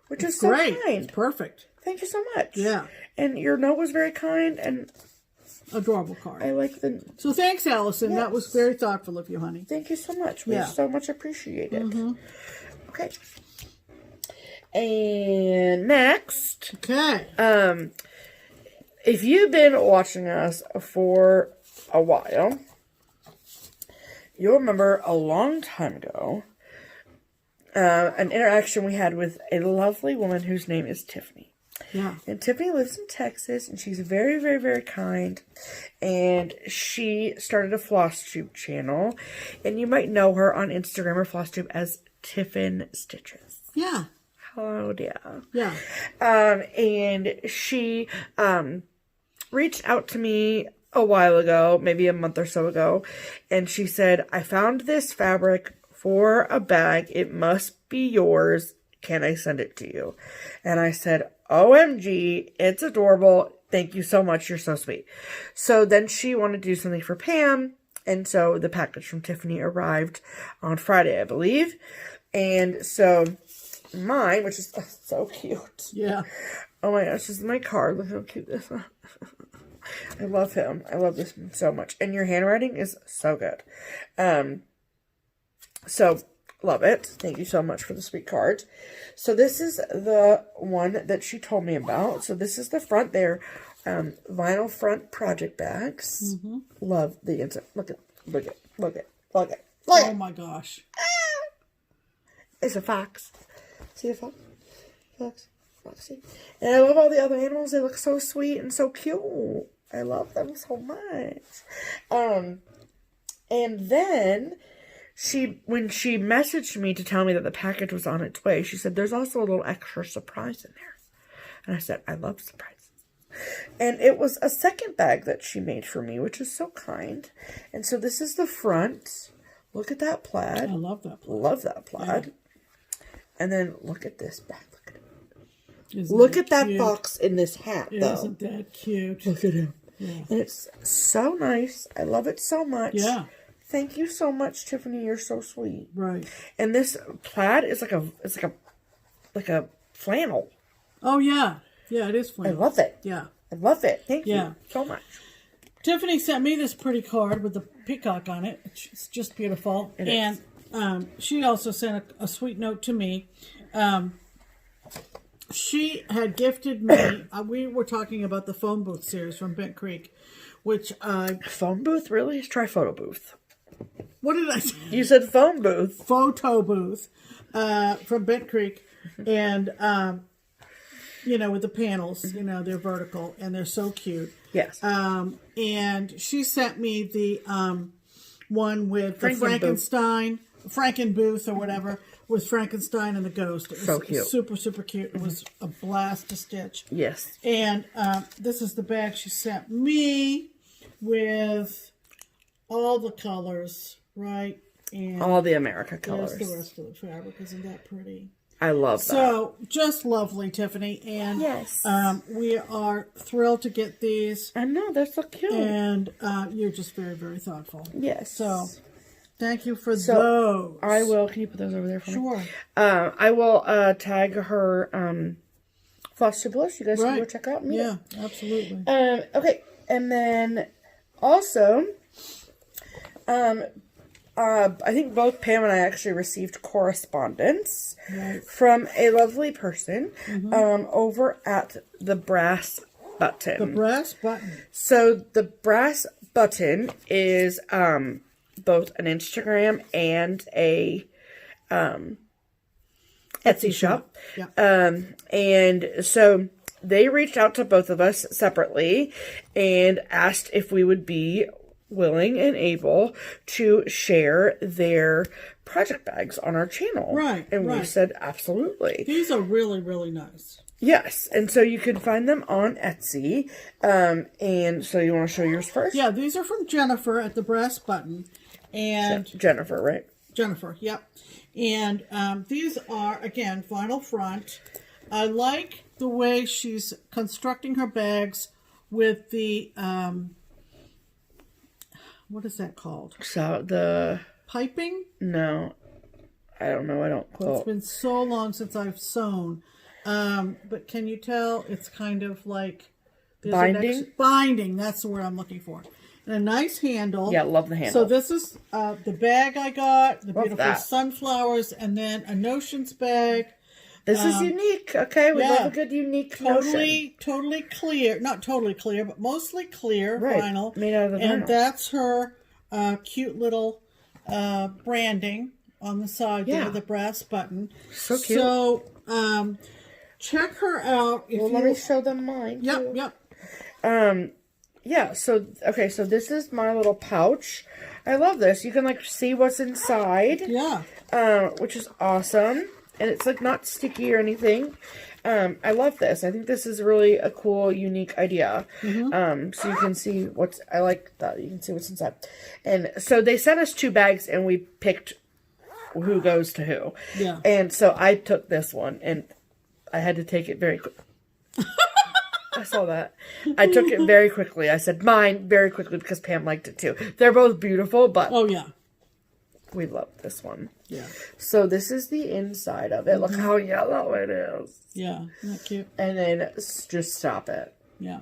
Which is so great. kind. It's perfect. Thank you so much. Yeah. And your note was very kind and adorable card. I like the... So thanks, Allison. Yes. That was very thoughtful of you, honey. Thank you so much. We so much appreciate it. Okay. And next. Okay. If you've been watching us for a while, you'll remember a long time ago an interaction we had with a lovely woman whose name is Tiffany. Yeah. And Tiffany lives in Texas, and she's very, very, very kind. And she started a FlossTube channel. And you might know her on Instagram or FlossTube as Tiffinstitches. Yeah. Claudia. Yeah. And she reached out to me a while ago, maybe a month or so ago, and she said, I found this fabric for a bag. It must be yours. Can I send it to you? And I said, OMG, it's adorable. Thank you so much. You're so sweet. So then she wanted to do something for Pam. And so the package from Tiffany arrived on Friday, I believe. And so mine, which is so cute. Yeah. Oh my gosh, this is my card. Look how cute this is. I love him. I love this one so much. And your handwriting is so good. So, love it. Thank you so much for the sweet card. So, this is the one that she told me about. So, this is the front there. Vinyl front project bags. Mm-hmm. Love the inside. Look at. Oh my gosh. It's a fox. See the fox? Foxy. And I love all the other animals. They look so sweet and so cute. I love them so much. And then when she messaged me to tell me that the package was on its way, she said, there's also a little extra surprise in there. And I said, I love surprises. And it was a second bag that she made for me, which is so kind. And so this is the front. Look at that plaid. I love that plaid. Love that plaid. Yeah. And then look at this bag. Look at that fox in this hat, though. Isn't that cute? Look at him. Yeah. And it's so nice. I love it so much. Yeah. Thank you so much, Tiffany. You're so sweet. Right. And this plaid is like a flannel. Oh yeah. Yeah, it is flannel. I love it. Yeah. I love it. Thank you so much. Tiffany sent me this pretty card with the peacock on it. It's just beautiful. And she also sent a sweet note to me. She had gifted me, we were talking about the phone booth series from Bent Creek, which phone booth? Really? Try photo booth. What did I say? You said phone booth. Photo booth from Bent Creek. And, with the panels, they're vertical and they're so cute. Yes. And she sent me the one with the Franken booth or whatever, with Frankenstein and the ghost. It was so cute. Super, super cute. It was a blast to stitch. Yes. And this is the bag she sent me with all the colors, right? And all the America colors. There's the rest of the fabric. Isn't that pretty? I love that. So, just lovely, Tiffany. And yes. We are thrilled to get these. I know, they're so cute. And you're just very, very thoughtful. Yes. So, thank you for those. I will. Can you put those over there for me? Sure. I will tag her FlossTube Plus. You guys can go check out. Yeah, absolutely. Okay. And then also, I think both Pam and I actually received correspondence from a lovely person over at the Brass Button. The Brass Button. So the Brass Button is both an Instagram and a Etsy shop. Yeah. And so they reached out to both of us separately and asked if we would be willing and able to share their project bags on our channel. Right. And we said absolutely. These are really, really nice. Yes. And so you can find them on Etsy. And so you want to show yours first? Yeah, these are from Jennifer at the Brass Button. And Jennifer, right? Jennifer, yep. And these are, again, vinyl front. I like the way she's constructing her bags with the, what is that called? So the piping? No, I don't know. I don't quote. It's been so long since I've sewn. But can you tell it's kind of like binding? Binding, that's the word I'm looking for. And a nice handle. Yeah, love the handle. So this is the bag I got, the beautiful sunflowers, and then a Notions bag. This is unique, okay? We love a good unique notion. Totally clear. Not totally clear, but mostly clear vinyl. Made out of the vinyl. And that's her cute little branding on the side there, the Brass Button. So cute. So, check her out. Let me show them mine, Yep. Yeah, so, okay, so this is my little pouch. I love this. You can, like, see what's inside. Yeah. Which is awesome. and it's like not sticky or anything. I love this. I think this is really a cool, unique idea. So you can see I like that. You can see what's inside. And so they sent us 2 bags and we picked who goes to who. Yeah. And so I took this one and I had to take it very quick. I saw that. I took it very quickly. I said mine very quickly because Pam liked it too. They're both beautiful, but oh yeah, we love this one. Yeah. So this is the inside of it. Look how yellow it is. Yeah, isn't that cute? And then just stop it. Yeah.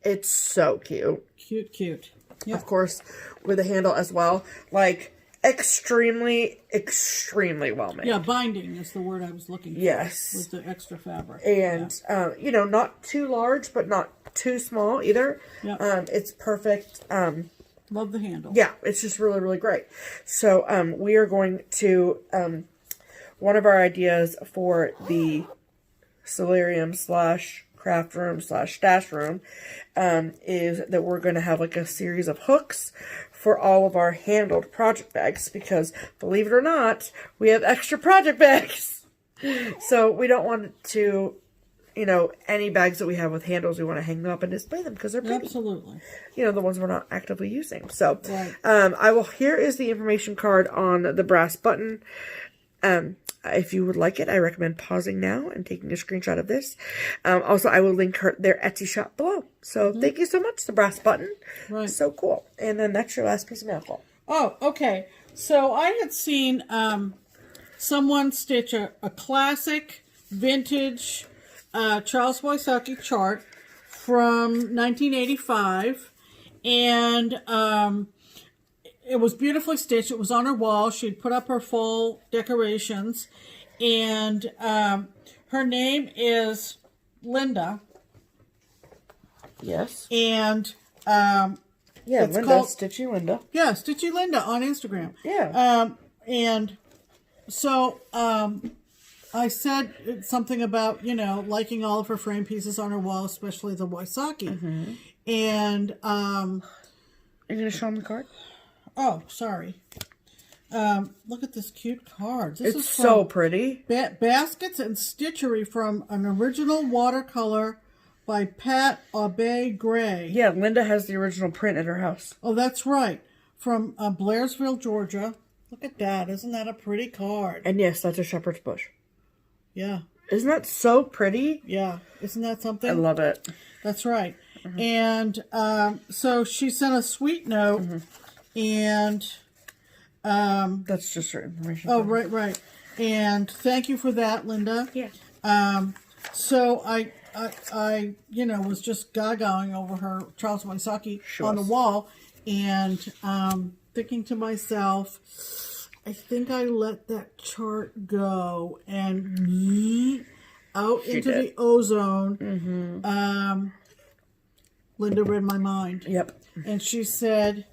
It's so cute. Cute. Yeah. Of course, with a handle as well. Like, extremely well made. Yeah, binding is the word I was looking for. Yes. With the extra fabric. And, you know, not too large, but not too small either. Yeah. It's perfect. Love the handle. Yeah, it's just really, really great. So, we are going to, one of our ideas for the solarium / craft room / stash room, is that we're going to have like a series of hooks for all of our handled project bags, because believe it or not, we have extra project bags. So we don't want to, you know, any bags that we have with handles, we want to hang them up and display them because they're pretty. Absolutely. You know, the ones we're not actively using. So, right. Here is the information card on the brass button. If you would like it, I recommend pausing now and taking a screenshot of this. Also, I will link their Etsy shop below. So, thank you so much, the brass button. Right. So cool. And then that's your last piece of mail. Oh, okay. So, I had seen someone stitch a classic vintage Charles Wysocki chart from 1985. And it was beautifully stitched. It was on her wall. She'd put up her fall decorations. And her name is Linda. Yes. And yeah, Linda, Stitchy Linda. Yeah, Stitchy Linda on Instagram. Yeah. And so I said something about, you know, liking all of her frame pieces on her wall, especially the Wysocki. And are you going to show them the card? Oh, sorry. Look at this cute card. This is so pretty. Baskets and Stitchery from an original watercolor by Pat Aubé Gray. Yeah, Linda has the original print at her house. Oh, that's right. From Blairsville, Georgia. Look at that. Isn't that a pretty card? And yes, that's a shepherd's bush. Yeah. Isn't that so pretty? Yeah. Isn't that something? I love it. That's right. And so she sent a sweet note. And that's just her information. Oh, right. And thank you for that, Linda. Yeah. So I you know, was just gagaing over her Charles Wysocki on the wall, and thinking to myself, I think I let that chart go and out into the ozone. Linda read my mind. Yep. And she said,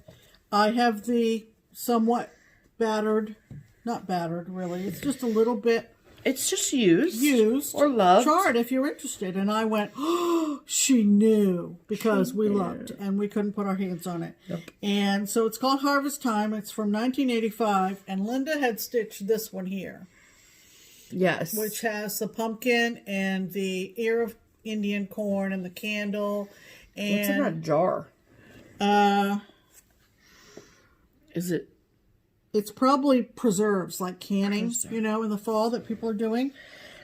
I have the somewhat battered, not battered really, it's just a little bit. It's just used or loved. Chart if you're interested. And I went, oh, she knew, because we looked and we couldn't put our hands on it. Yep. And so it's called Harvest Time. It's from 1985. And Linda had stitched this one here. Yes. Which has the pumpkin and the ear of Indian corn and the candle. And what's in that jar? Is it? It's probably preserves, like canning, you know, in the fall that people are doing.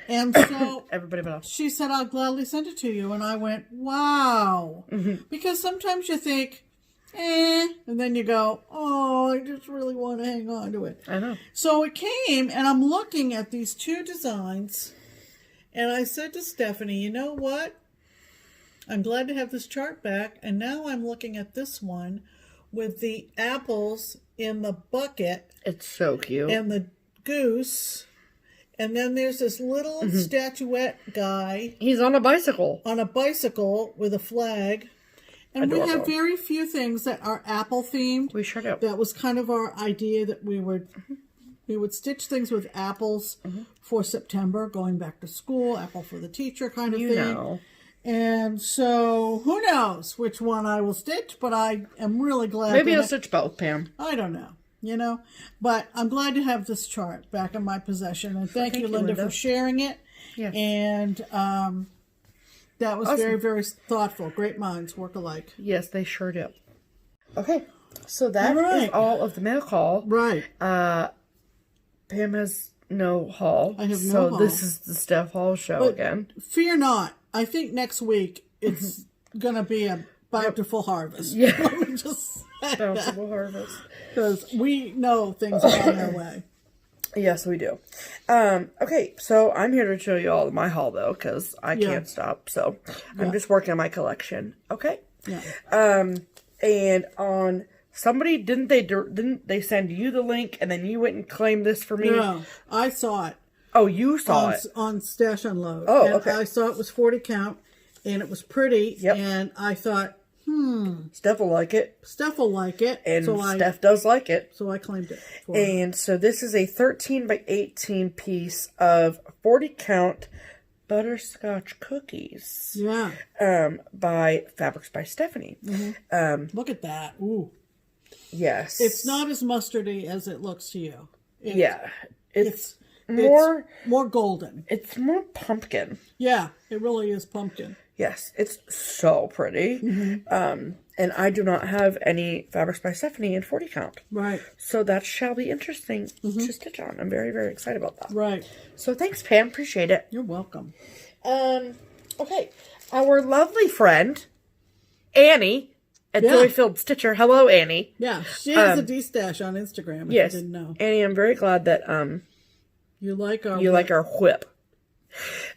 And so everybody but us. She said, I'll gladly send it to you. And I went, wow. Because sometimes you think, and then you go, oh, I just really want to hang on to it. I know. So it came, and I'm looking at these 2 designs. And I said to Stephanie, you know what? I'm glad to have this chart back. And now I'm looking at this one with the apples in the bucket. It's so cute. And the goose. And then there's this little statuette guy. He's on a bicycle. On a bicycle with a flag. And Adorable. We have very few things that are apple themed. We sure do. That was kind of our idea, that we would stitch things with apples for September, going back to school, apple for the teacher kind of thing. Know. And so, who knows which one I will stitch, but I am really glad. Maybe I'll stitch both, Pam. I don't know. you know. But I'm glad to have this chart back in my possession. And thank you, Linda, for sharing it. Yes. And that was awesome. very, very thoughtful. Great minds work alike. Yes, they sure do. Okay, so that is all of the mail call. Right. Pam has no haul. I have no so haul. This is the Steph Hall show again. Fear not. I think next week it's going to be a bountiful harvest. Yeah. Let me just say Bountiful harvest. because we know things are on their way. Yes, we do. Okay, so I'm here to show you all of my haul, though, because I can't stop. So I'm just working on my collection. Okay? Yeah. And on somebody, didn't they send you the link, and then you went and claimed this for me? No, I saw it. Oh, you saw it. On Stash Unload. Oh, and okay. I saw it was 40 count, and it was pretty. Yep. And I thought, Steph will like it. Steph will like it. And so Steph does like it. So I claimed it. For her. And so this is a 13 by 18 piece of 40 count butterscotch cookies. Yeah. By Fabrics by Stephanie. Look at that. Ooh. Yes. It's not as mustardy as it looks to you. It's more golden. It's more pumpkin. Yeah, it really is pumpkin. Yes, it's so pretty. And I do not have any Fabrics by Stephanie in 40 count. Right. So that shall be interesting to stitch on. I'm very, very excited about that. Right. So thanks, Pam. Appreciate it. You're welcome. Okay. Our lovely friend, Annie, at Yeah. Joyfield Stitcher. Hello, Annie. Yeah, she has a D-stash on Instagram, if Yes. you didn't know. Annie, I'm very glad that You like our like our whip.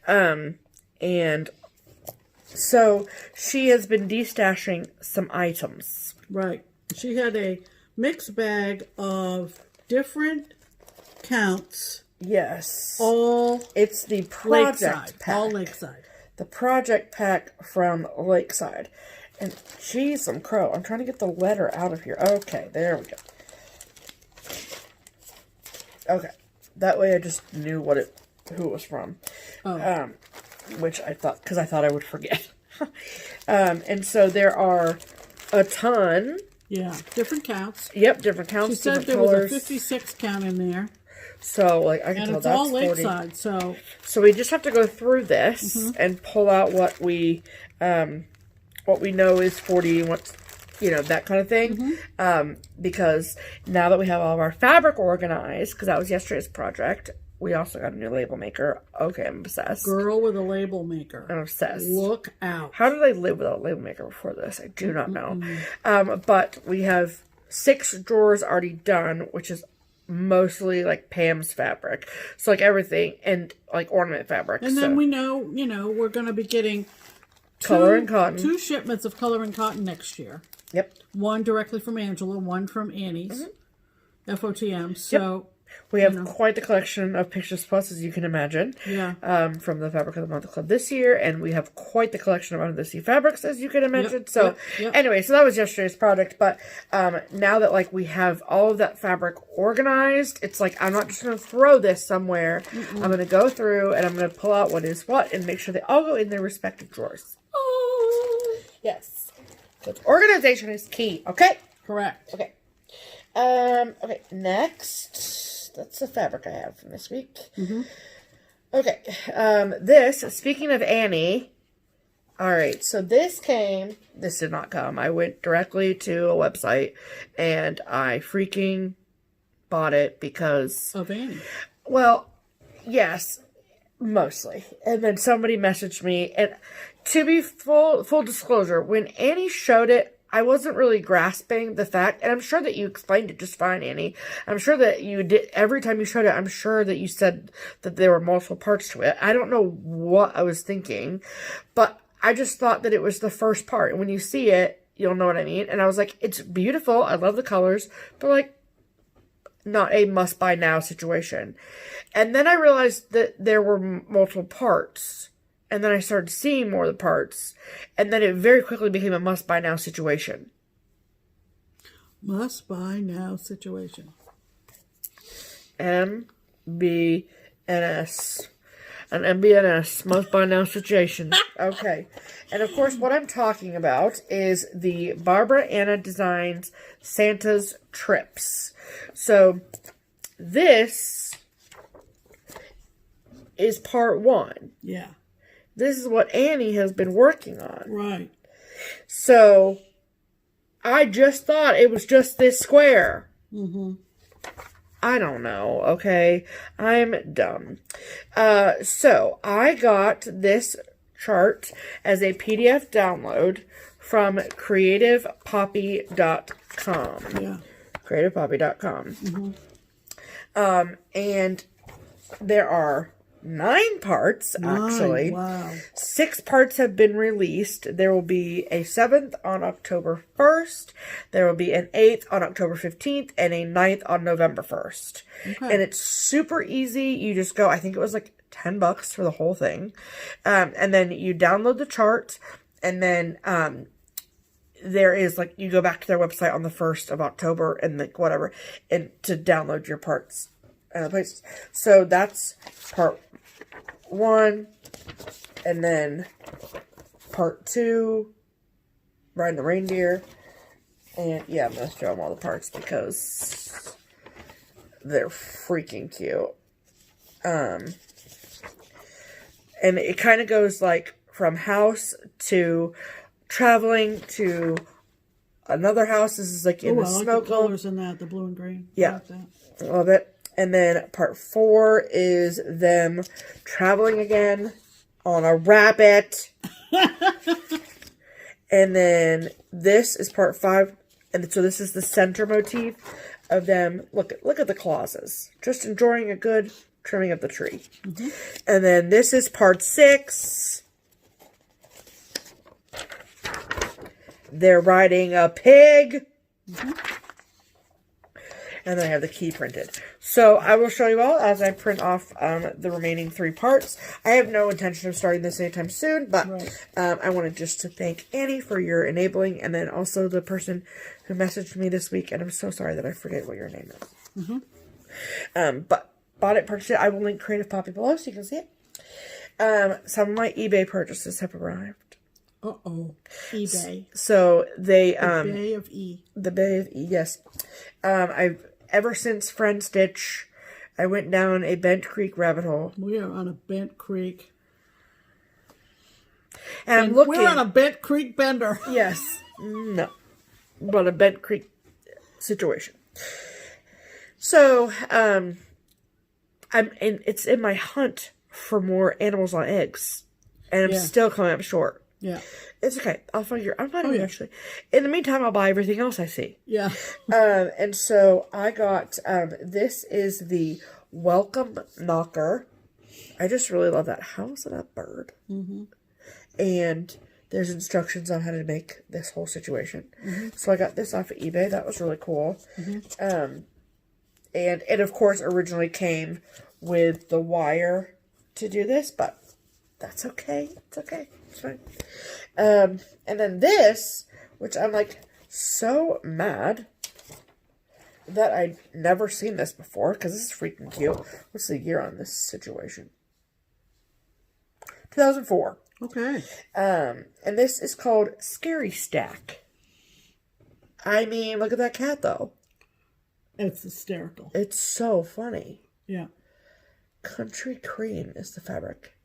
And so she has been destashing some items. Right. She had a mixed bag of different counts. Yes. It's the project pack. All Lakeside. The project pack from Lakeside. And geez, some crow. I'm trying to get the letter out of here. Okay, there we go. Okay. That way I just knew who it was from. Oh. Which I thought, because I thought I would forget. And so there are a ton. Yeah, different counts. Yep, different counts, She said different there colors. was a 56 count in there. So, like, I can tell it's that's all 40. Lakeside, so... So we just have to go through this and pull out what we know is 40, what's, that kind of thing. Because now that we have all of our fabric organized, because that was yesterday's project, we also got a new label maker. Okay, I'm obsessed. Girl with a label maker. I'm obsessed. Look out. How did I live without a label maker before this? I do not know. But we have 6 drawers already done, which is mostly like Pam's fabric. So like everything and like ornament fabric. And then we know, we're going to be getting color and cotton. 2 shipments of color and cotton next year. Yep. One directly from Angela, one from Annie's. FOTM. So we have quite the collection of Pictures Plus, as you can imagine. Yeah. From the Fabric of the Month Club this year. And we have quite the collection of Under the Sea fabrics, as you can imagine. Anyway, so that was yesterday's project. But now that like we have all of that fabric organized, it's like I'm not just going to throw this somewhere. I'm going to go through and I'm going to pull out what is what and make sure they all go in their respective drawers. Oh. Yes. So organization is key. Okay? Correct. Okay. Okay, next. That's the fabric I have from this week. Okay. Speaking of Annie. Alright, so this did not come. I went directly to a website and I freaking bought it because... Of Annie. Well, yes, mostly. And then somebody messaged me, and to be full disclosure, when Annie showed it, I wasn't really grasping the fact, and I'm sure that you explained it just fine, Annie. I'm sure that you did, every time you showed it, I'm sure that you said that there were multiple parts to it. I don't know what I was thinking, but I just thought that it was the first part. And when you see it, you'll know what I mean. And I was like, it's beautiful. I love the colors, but like, not a must-buy-now situation. And then I realized that there were multiple parts. And then I started seeing more of the parts. And then it very quickly became a must-buy-now situation. Must-buy-now situation. MBNS. An MBNS, most by now situation. Okay. And of course, what I'm talking about is the Barbara Anna Designs Santa's Trips. So, this is part 1. Yeah. This is what Annie has been working on. Right. So, I just thought it was just this square. Mm-hmm. I don't know, okay? I'm dumb. So, I got this chart as a PDF download from creativepoppy.com. Yeah. creativepoppy.com. Mm-hmm. And there are 9 parts, actually. Wow. 6 parts have been released. There will be a 7th on October 1st. There will be an 8th on October 15th and a 9th on November 1st. Okay. And it's super easy. You just go, I think it was like $10 for the whole thing. And then you download the chart, and then there is like, you go back to their website on the 1st of October and like whatever, and to download your parts and the places. So that's part 1, and then part 2, riding the reindeer, and yeah, I'm going to show them all the parts because they're freaking cute. And it kind of goes like from house to traveling to another house. This is like in the I like snow the globe. colors in that, the blue and green. Yeah. I like that. I love it. And then part 4 is them traveling again on a rabbit. And then this is part 5. And so this is the center motif of them. Look at the clauses. Just enjoying a good trimming of the tree. Mm-hmm. And then this is part 6. They're riding a pig. Mm-hmm. And then I have the key printed. So I will show you all as I print off the remaining 3 parts. I have no intention of starting this anytime soon, but right. I wanted just to thank Annie for your enabling, and then also the person who messaged me this week, and I'm so sorry that I forget what your name is. Mm-hmm. But bought it, purchased it. I will link Creative Poppy below so you can see it. Some of my eBay purchases have arrived. Uh-oh. eBay. So they... The Bay of E. The Bay of E, yes. Ever since Friend Stitch, I went down a Bent Creek rabbit hole. We are on a Bent Creek. And I'm looking... We're on a Bent Creek bender. Yes. No. But a Bent Creek situation. So, it's in my hunt for more animals on eggs. And I'm still coming up short. Yeah. It's okay. I'll figure. I'm not even actually. In the meantime, I'll buy everything else I see. Yeah. And so I got, this is the Welcome Knocker. I just really love that. How is it a bird? Mm-hmm. And there's instructions on how to make this whole situation. Mm-hmm. So I got this off of eBay. That was really cool. Mm-hmm. And it, of course, originally came with the wire to do this, but that's okay. It's okay. It's fine. And then this, which I'm like so mad that I'd never seen this before, because this is freaking cute. What's the year on this situation? 2004. Okay. And this is called Scary Stack. I mean, look at that cat, though. It's hysterical. It's so funny. Yeah. Country Cream is the fabric.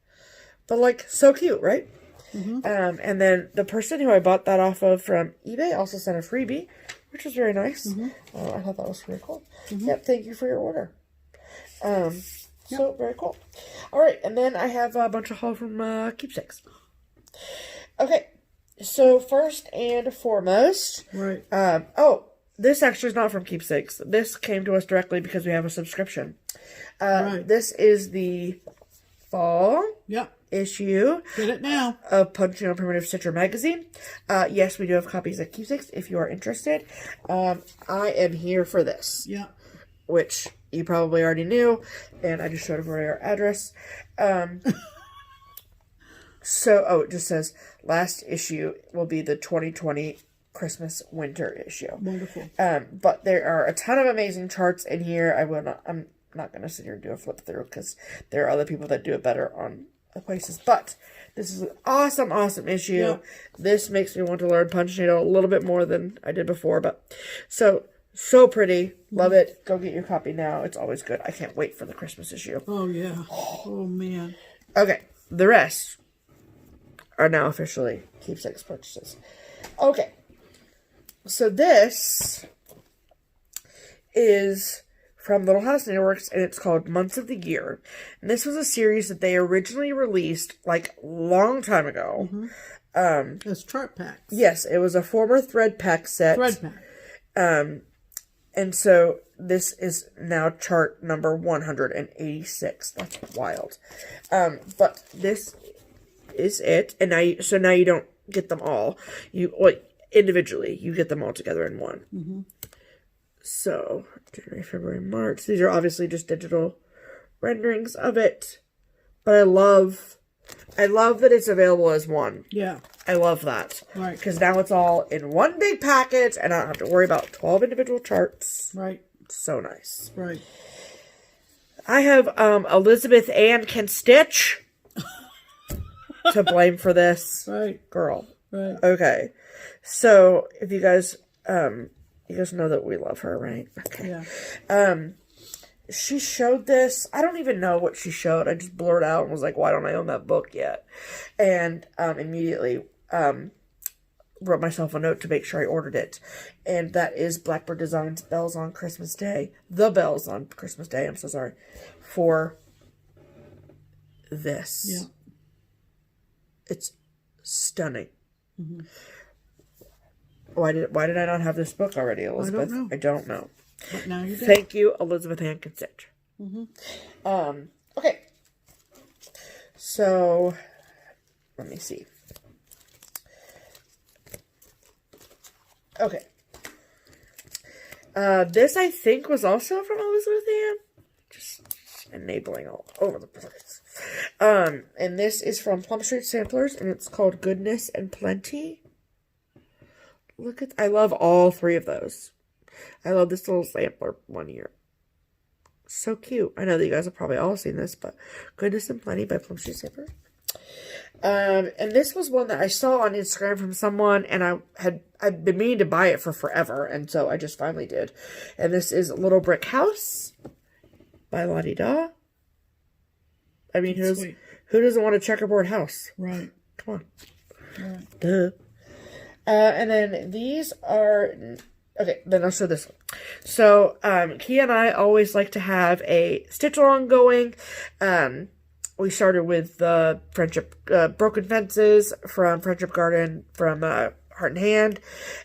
But, like, so cute, right? Mm-hmm. And then the person who I bought that off of from eBay also sent a freebie, which was very nice. Mm-hmm. I thought that was pretty cool. Mm-hmm. Yep, thank you for your order. So, very cool. All right, and then I have a bunch of haul from Keepsakes. Okay, so first and foremost... Right. This actually is not from Keepsakes. This came to us directly because we have a subscription. Right. This is the fall... Yep. issue. Get it now. Of Punchy on Primitive Stitcher magazine. Yes, we do have copies at Keepsakes if you are interested. I am here for this. Yeah. Which you probably already knew, and I just showed over our address. So, it just says last issue will be the 2020 Christmas winter issue. Wonderful. But there are a ton of amazing charts in here. I'm not going to sit here and do a flip through because there are other people that do it better on the places. But this is an awesome, awesome issue. Yeah. This makes me want to learn punch needle a little bit more than I did before. But so pretty. Love it. Go get your copy now. It's always good. I can't wait for the Christmas issue. Oh, yeah. Oh, man. Okay. The rest are now officially Keepsakes purchases. Okay. So this is from Little House Needleworks, and it's called Months of the Year. And this was a series that they originally released, like, long time ago. Mm-hmm. It's chart packs. Yes, it was a former thread pack set. Thread pack. And so this is now chart number 186. That's wild. But this is it. And now you don't get them all. Individually, you get them all together in one. Mm-hmm. So, January, February, March. These are obviously just digital renderings of it. But I love that it's available as one. Yeah. I love that. Right. Because now it's all in one big package, and I don't have to worry about 12 individual charts. Right. So nice. Right. I have Elizabeth Ann can stitch to blame for this. Right. Girl. Right. Okay. So, if you guys know that we love her, right? Okay. Yeah. She showed this. I don't even know what she showed. I just blurred out and was like, why don't I own that book yet? And immediately wrote myself a note to make sure I ordered it. And that is Blackbird Designs Bells on Christmas Day. The Bells on Christmas Day. I'm so sorry. For this. Yeah. It's stunning. Mm-hmm. Why did I not have this book already, Elizabeth? I don't know. I don't know. But now you do. Thank you, Elizabeth Ann can stitch. Mm-hmm. Okay. So, let me see. Okay. This, I think, was also from Elizabeth Ann. Just enabling all over the place. And this is from Plum Street Samplers, and it's called Goodness and Plenty. I love all three of those. I love this little sampler one here. So cute. I know that you guys have probably all seen this, but Goodness and Plenty by Plum Street Samplers. And this was one that I saw on Instagram from someone, and I'd been meaning to buy it for forever, and so I just finally did. And this is Little Brick House by Lottie Da. I mean, who doesn't want a checkerboard house? Right. Come on. Right. Duh. And then these are... Okay, then I'll show this one. So, Kia and I always like to have a stitch along going. We started with the Friendship, Broken Fences from Friendship Garden from Heart and Hand.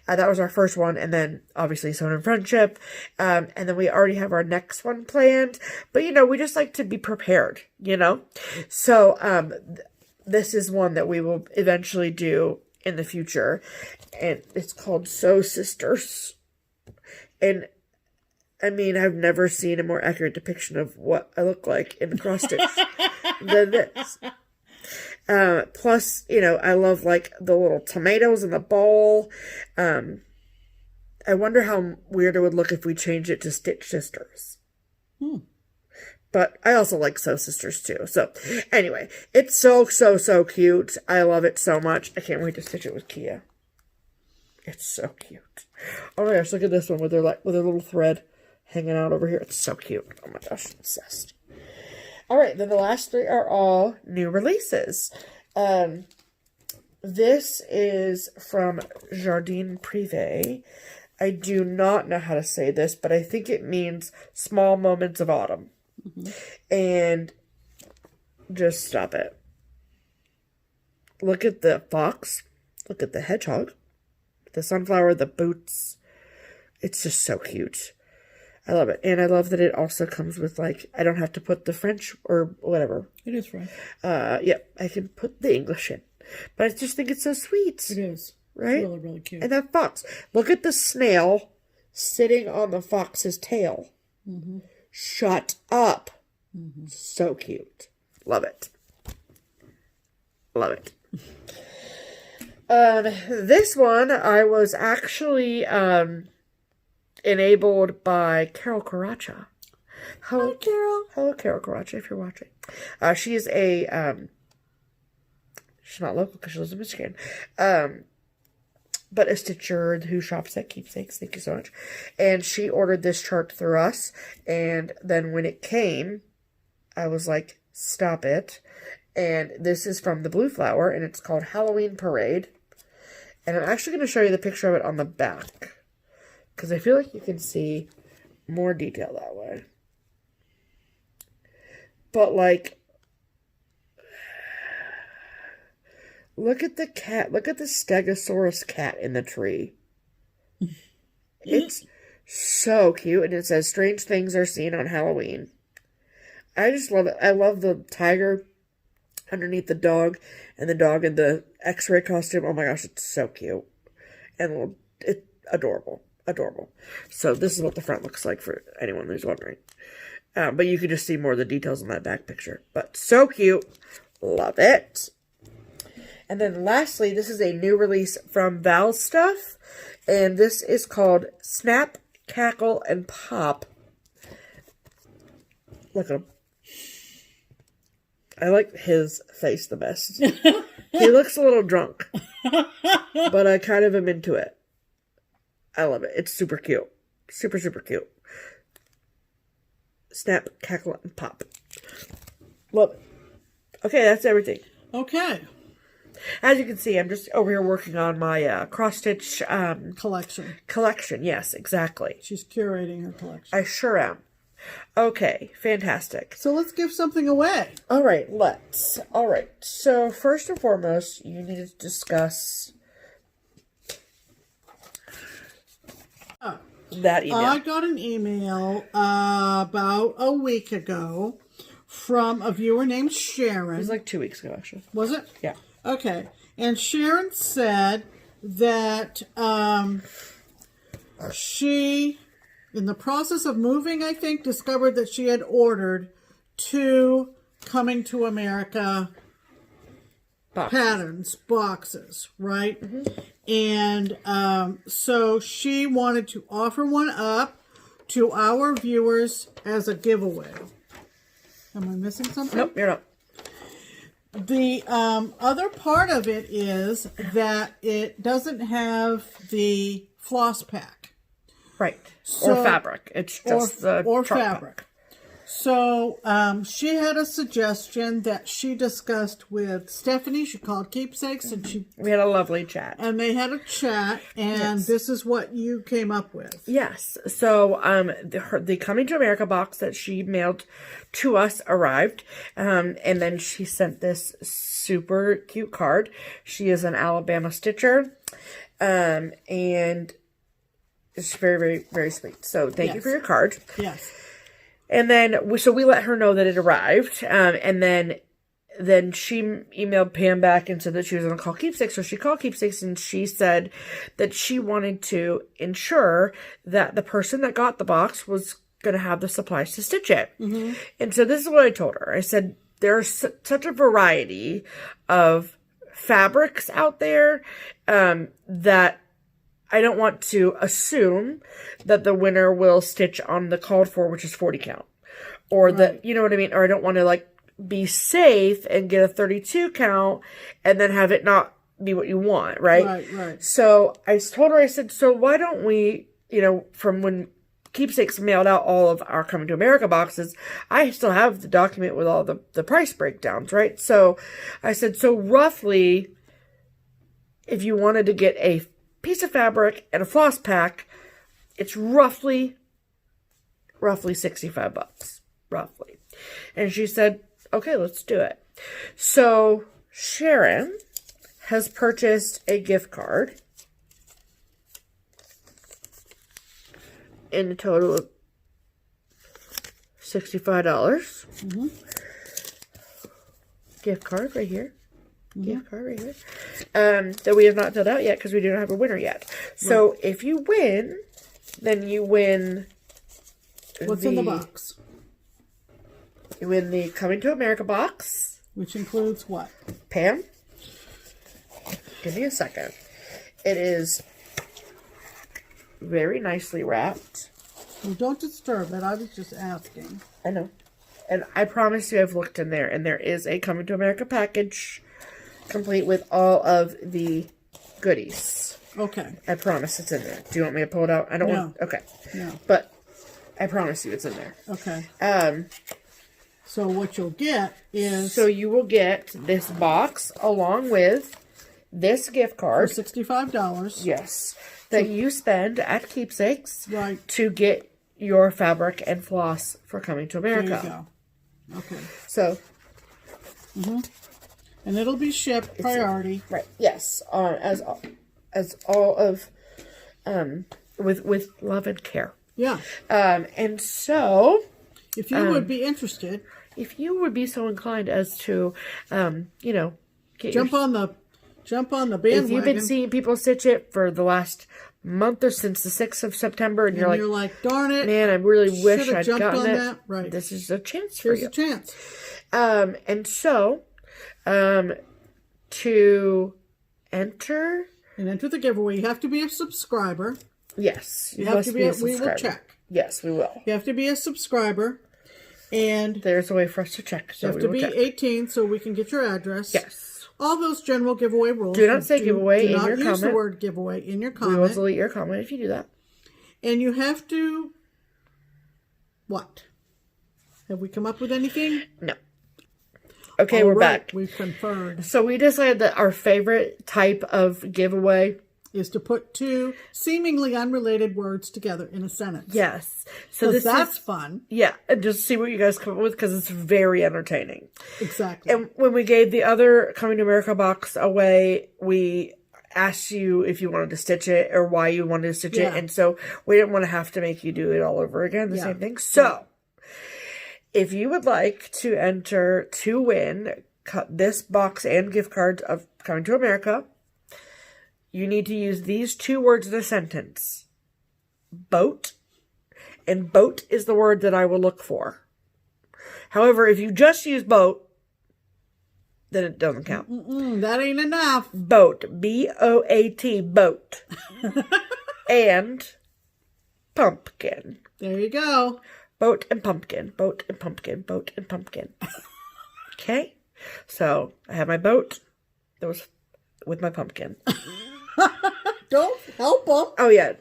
That was our first one. And then, obviously, Sewn in Friendship. And then we already have our next one planned. But, we just like to be prepared, So, this is one that we will eventually do in the future. And it's called Sew Sisters. And, I mean, I've never seen a more accurate depiction of what I look like in cross stitch than this. Plus, I love, like, the little tomatoes in the bowl. I wonder how weird it would look if we changed it to Stitch Sisters. But I also like Sew Sisters, too. So, anyway, it's so, so, so cute. I love it so much. I can't wait to stitch it with Kia. It's so cute. Oh my gosh, look at this one with their little thread hanging out over here. It's so cute. Oh my gosh, I'm obsessed. Alright, then the last three are all new releases. This is from Jardin Privé. I do not know how to say this, but I think it means Small Moments of Autumn. And just stop it. Look at the fox. Look at the hedgehog. The sunflower, the boots. It's just so cute. I love it. And I love that it also comes with, like, I don't have to put the French or whatever. It is French. Yeah, I can put the English in. But I just think it's so sweet. It is. Right? It's really, really cute. And that fox. Look at the snail sitting on the fox's tail. Shut up. So cute. Love it. Love it. This one I was actually enabled by Carol Caracha. Hello, Carol. Hello, Carol Karachi, if you're watching. She is a, she's not local because she lives in Michigan. But a stitcher who shops at Keepsakes. Thank you so much. And she ordered this chart through us. And then when it came, I was like, stop it. And this is from the Blue Flower, and it's called Halloween Parade. And I'm actually going to show you the picture of it on the back, because I feel like you can see more detail that way. But, like, look at the cat. Look at the Stegosaurus cat in the tree. It's so cute, and it says, strange things are seen on Halloween. I just love it. I love the tiger underneath the dog, and the dog in the X-ray costume. Oh my gosh, it's so cute. And it's adorable. Adorable. So this is what the front looks like for anyone who's wondering. But you can just see more of the details in that back picture. But so cute. Love it. And then lastly, this is a new release from Val Stuff. And this is called Snap, Cackle, and Pop. Look at him. I like his face the best. He looks a little drunk. But I kind of am into it. I love it. It's super cute. Super, super cute. Snap, cackle, and pop. Love it. Okay, that's everything. Okay. As you can see, I'm just over here working on my cross-stitch collection. Collection, yes, exactly. She's curating her collection. I sure am. Okay, fantastic. So let's give something away. All right, let's. All right, so first and foremost, you need to discuss that email. I got an email about a week ago from a viewer named Sharon. It was like 2 weeks ago, actually. Was it? Yeah. Okay. And Sharon said that she, in the process of moving, I think, discovered that she had ordered 2 Coming to America boxes, right? Mm-hmm. And so she wanted to offer one up to our viewers as a giveaway. Am I missing something? Nope, you're not. The other part of it is that it doesn't have the floss pack. Right. So, or fabric. It's just the fabric. Pack. So she had a suggestion that she discussed with Stephanie. She called Keepsakes, and we had a lovely chat. And they had a chat, and yes. This is what you came up with. Yes. So the Coming to America box that she mailed to us arrived, and then she sent this super cute card. She is an Alabama stitcher, and it's very, very, very sweet. So thank you for your card. Yes. And then, so we let her know that it arrived, and then she emailed Pam back and said that she was going to call Keepsakes. So she called Keepsakes, and she said that she wanted to ensure that the person that got the box was going to have the supplies to stitch it. Mm-hmm. And so this is what I told her. I said, there's such a variety of fabrics out there that I don't want to assume that the winner will stitch on the called for, which is 40 count. Or that, you know what I mean? Or I don't want to, like, be safe and get a 32 count and then have it not be what you want, right? Right. So I told her, I said, so why don't we, from when Keepsakes mailed out all of our Coming to America boxes, I still have the document with all the price breakdowns, right? So I said, so roughly, if you wanted to get a piece of fabric and a floss pack, it's roughly $65, roughly. And she said, okay, let's do it. So Sharon has purchased a gift card in a total of $65. Mm-hmm. Gift card right here. Gift card right here. That we have not filled out yet because we do not have a winner yet. So if you win, then you win. What's in the box? You win the Coming to America box. Which includes what? Pam? Give me a second. It is very nicely wrapped. Well, don't disturb it. I was just asking. I know. And I promise you I've looked in there, and there is a Coming to America package complete with all of the goodies. Okay. I promise it's in there. Do you want me to pull it out? I don't want... Okay. No. But I promise you it's in there. Okay. So what you'll get is... So you will get this box along with this gift card. For $65. Yes. That you spend at Keepsakes. Right. To get your fabric and floss for Coming to America. There you go. Okay. So... And it'll be shipped priority. Right. Yes. As all of... with love and care. Yeah. And so... If you would be interested... If you would be so inclined as to, you know... Jump on the bandwagon. If you've been seeing people stitch it for the last month or since the 6th of September, and you're like, darn it. Man, I really wish I'd jumped gotten on it. That. Right. This is a chance for you. Here's a chance. And so, to enter... And enter the giveaway, you have to be a subscriber. Yes. You have to be a subscriber. We will check. Yes, we will. You have to be a subscriber. And there's a way for us to check. So you have to be 18 so we can get your address. Yes. All those general giveaway rules. Do not say giveaway in your comment. Do not use the word giveaway in your comment. We will delete your comment if you do that. And you have to... What? Have we come up with anything? No. Okay, we're back. We've conferred. So we decided that our favorite type of giveaway is to put two seemingly unrelated words together in a sentence. Yes. So that's fun. Yeah, and just see what you guys come up with because it's very entertaining. Exactly. And when we gave the other Coming to America box away, we asked you if you wanted to stitch it or why you wanted to stitch it. And so we didn't want to have to make you do it all over again, the same thing. So if you would like to enter to win this box and gift cards of Coming to America, you need to use these two words in a sentence. Boat. And boat is the word that I will look for. However, if you just use boat, then it doesn't count. That ain't enough. Boat. B-O-A-T. Boat. And pumpkin. There you go. Boat and pumpkin. Boat and pumpkin. Boat and pumpkin. Okay? So, I have my boat. That was with my pumpkin. Don't help them. Oh, yeah.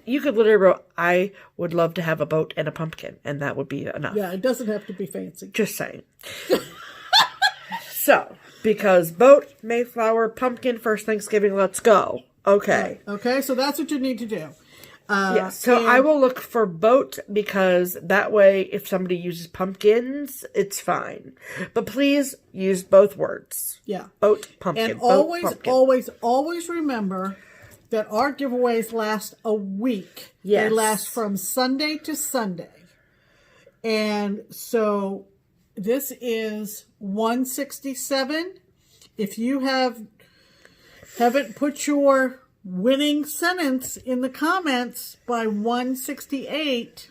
You could literally write, I would love to have a boat and a pumpkin, and that would be enough. Yeah, it doesn't have to be fancy. Just saying. So, because boat, Mayflower, pumpkin, first Thanksgiving, let's go. Okay. Right. Okay, so that's what you need to do. Yes, so I will look for boat because that way if somebody uses pumpkins, it's fine. But please use both words. Yeah. Boat, pumpkin, and boat, pumpkin. always remember that our giveaways last a week. Yes. They last from Sunday to Sunday. And so this is 167. If you haven't put your winning sentence in the comments by 168,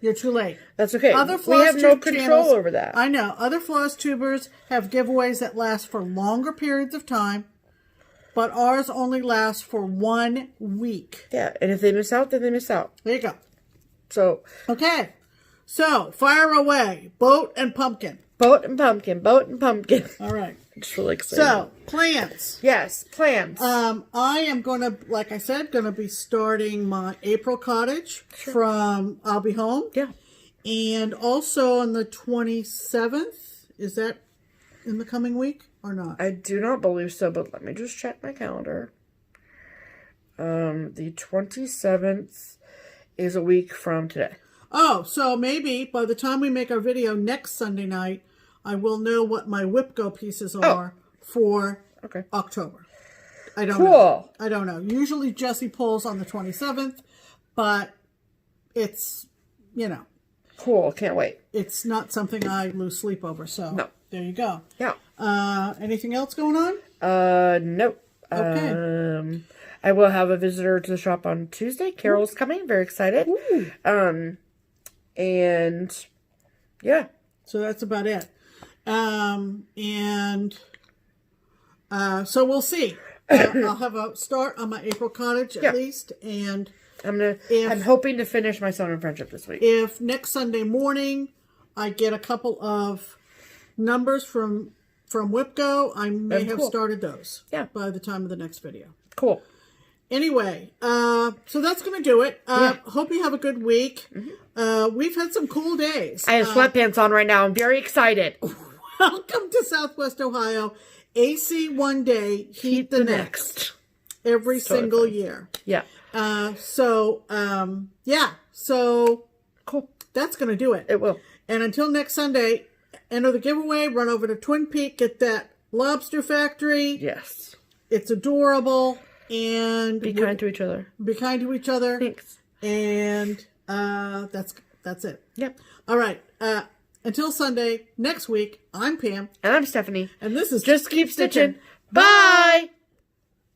you're too late. That's okay. We have no control over that. I know. Other FlossTubers have giveaways that last for longer periods of time, but ours only lasts for 1 week. Yeah, and if they miss out, then they miss out. There you go. So. Okay. So, fire away. Boat and pumpkin. Boat and pumpkin. Boat and pumpkin. All right. It's really exciting. So, plans. Yes, plans. I am going to, like I said, going to be starting my April cottage from I'll Be Home. Yeah. And also on the 27th. Is that in the coming week or not? I do not believe so, but let me just check my calendar. The 27th is a week from today. Oh, so maybe by the time we make our video next Sunday night, I will know what my Whip-Go pieces are for October. I don't know. I don't know. Usually Jessie pulls on the 27th, but it's, you know. Cool. Can't wait. It's not something I lose sleep over, so there you go. Yeah. Anything else going on? Nope. Okay. I will have a visitor to the shop on Tuesday. Carol's coming. Very excited. Ooh. And yeah. So that's about it. So we'll see. I'll have a start on my April cottage at least, and I'm hoping to finish my Sewn and Friendship this week. If next Sunday morning I get a couple of numbers from WIPGO, I may have started those. Yeah. By the time of the next video. Cool. Anyway, so that's going to do it. Hope you have a good week. We've had some cool days. I have sweatpants on right now. I'm very excited. Welcome to Southwest Ohio. AC one day, heat the next. Every single year. Yeah. So cool. That's going to do it. It will. And until next Sunday, enter the giveaway, run over to Twin Peak, get that Lobster Factory. Yes. It's adorable. And be kind to each other. Be kind to each other. Thanks. And that's it. Yep. All right. Until Sunday, next week, I'm Pam. And I'm Stephanie. And this is Just Keep Stitching. Bye!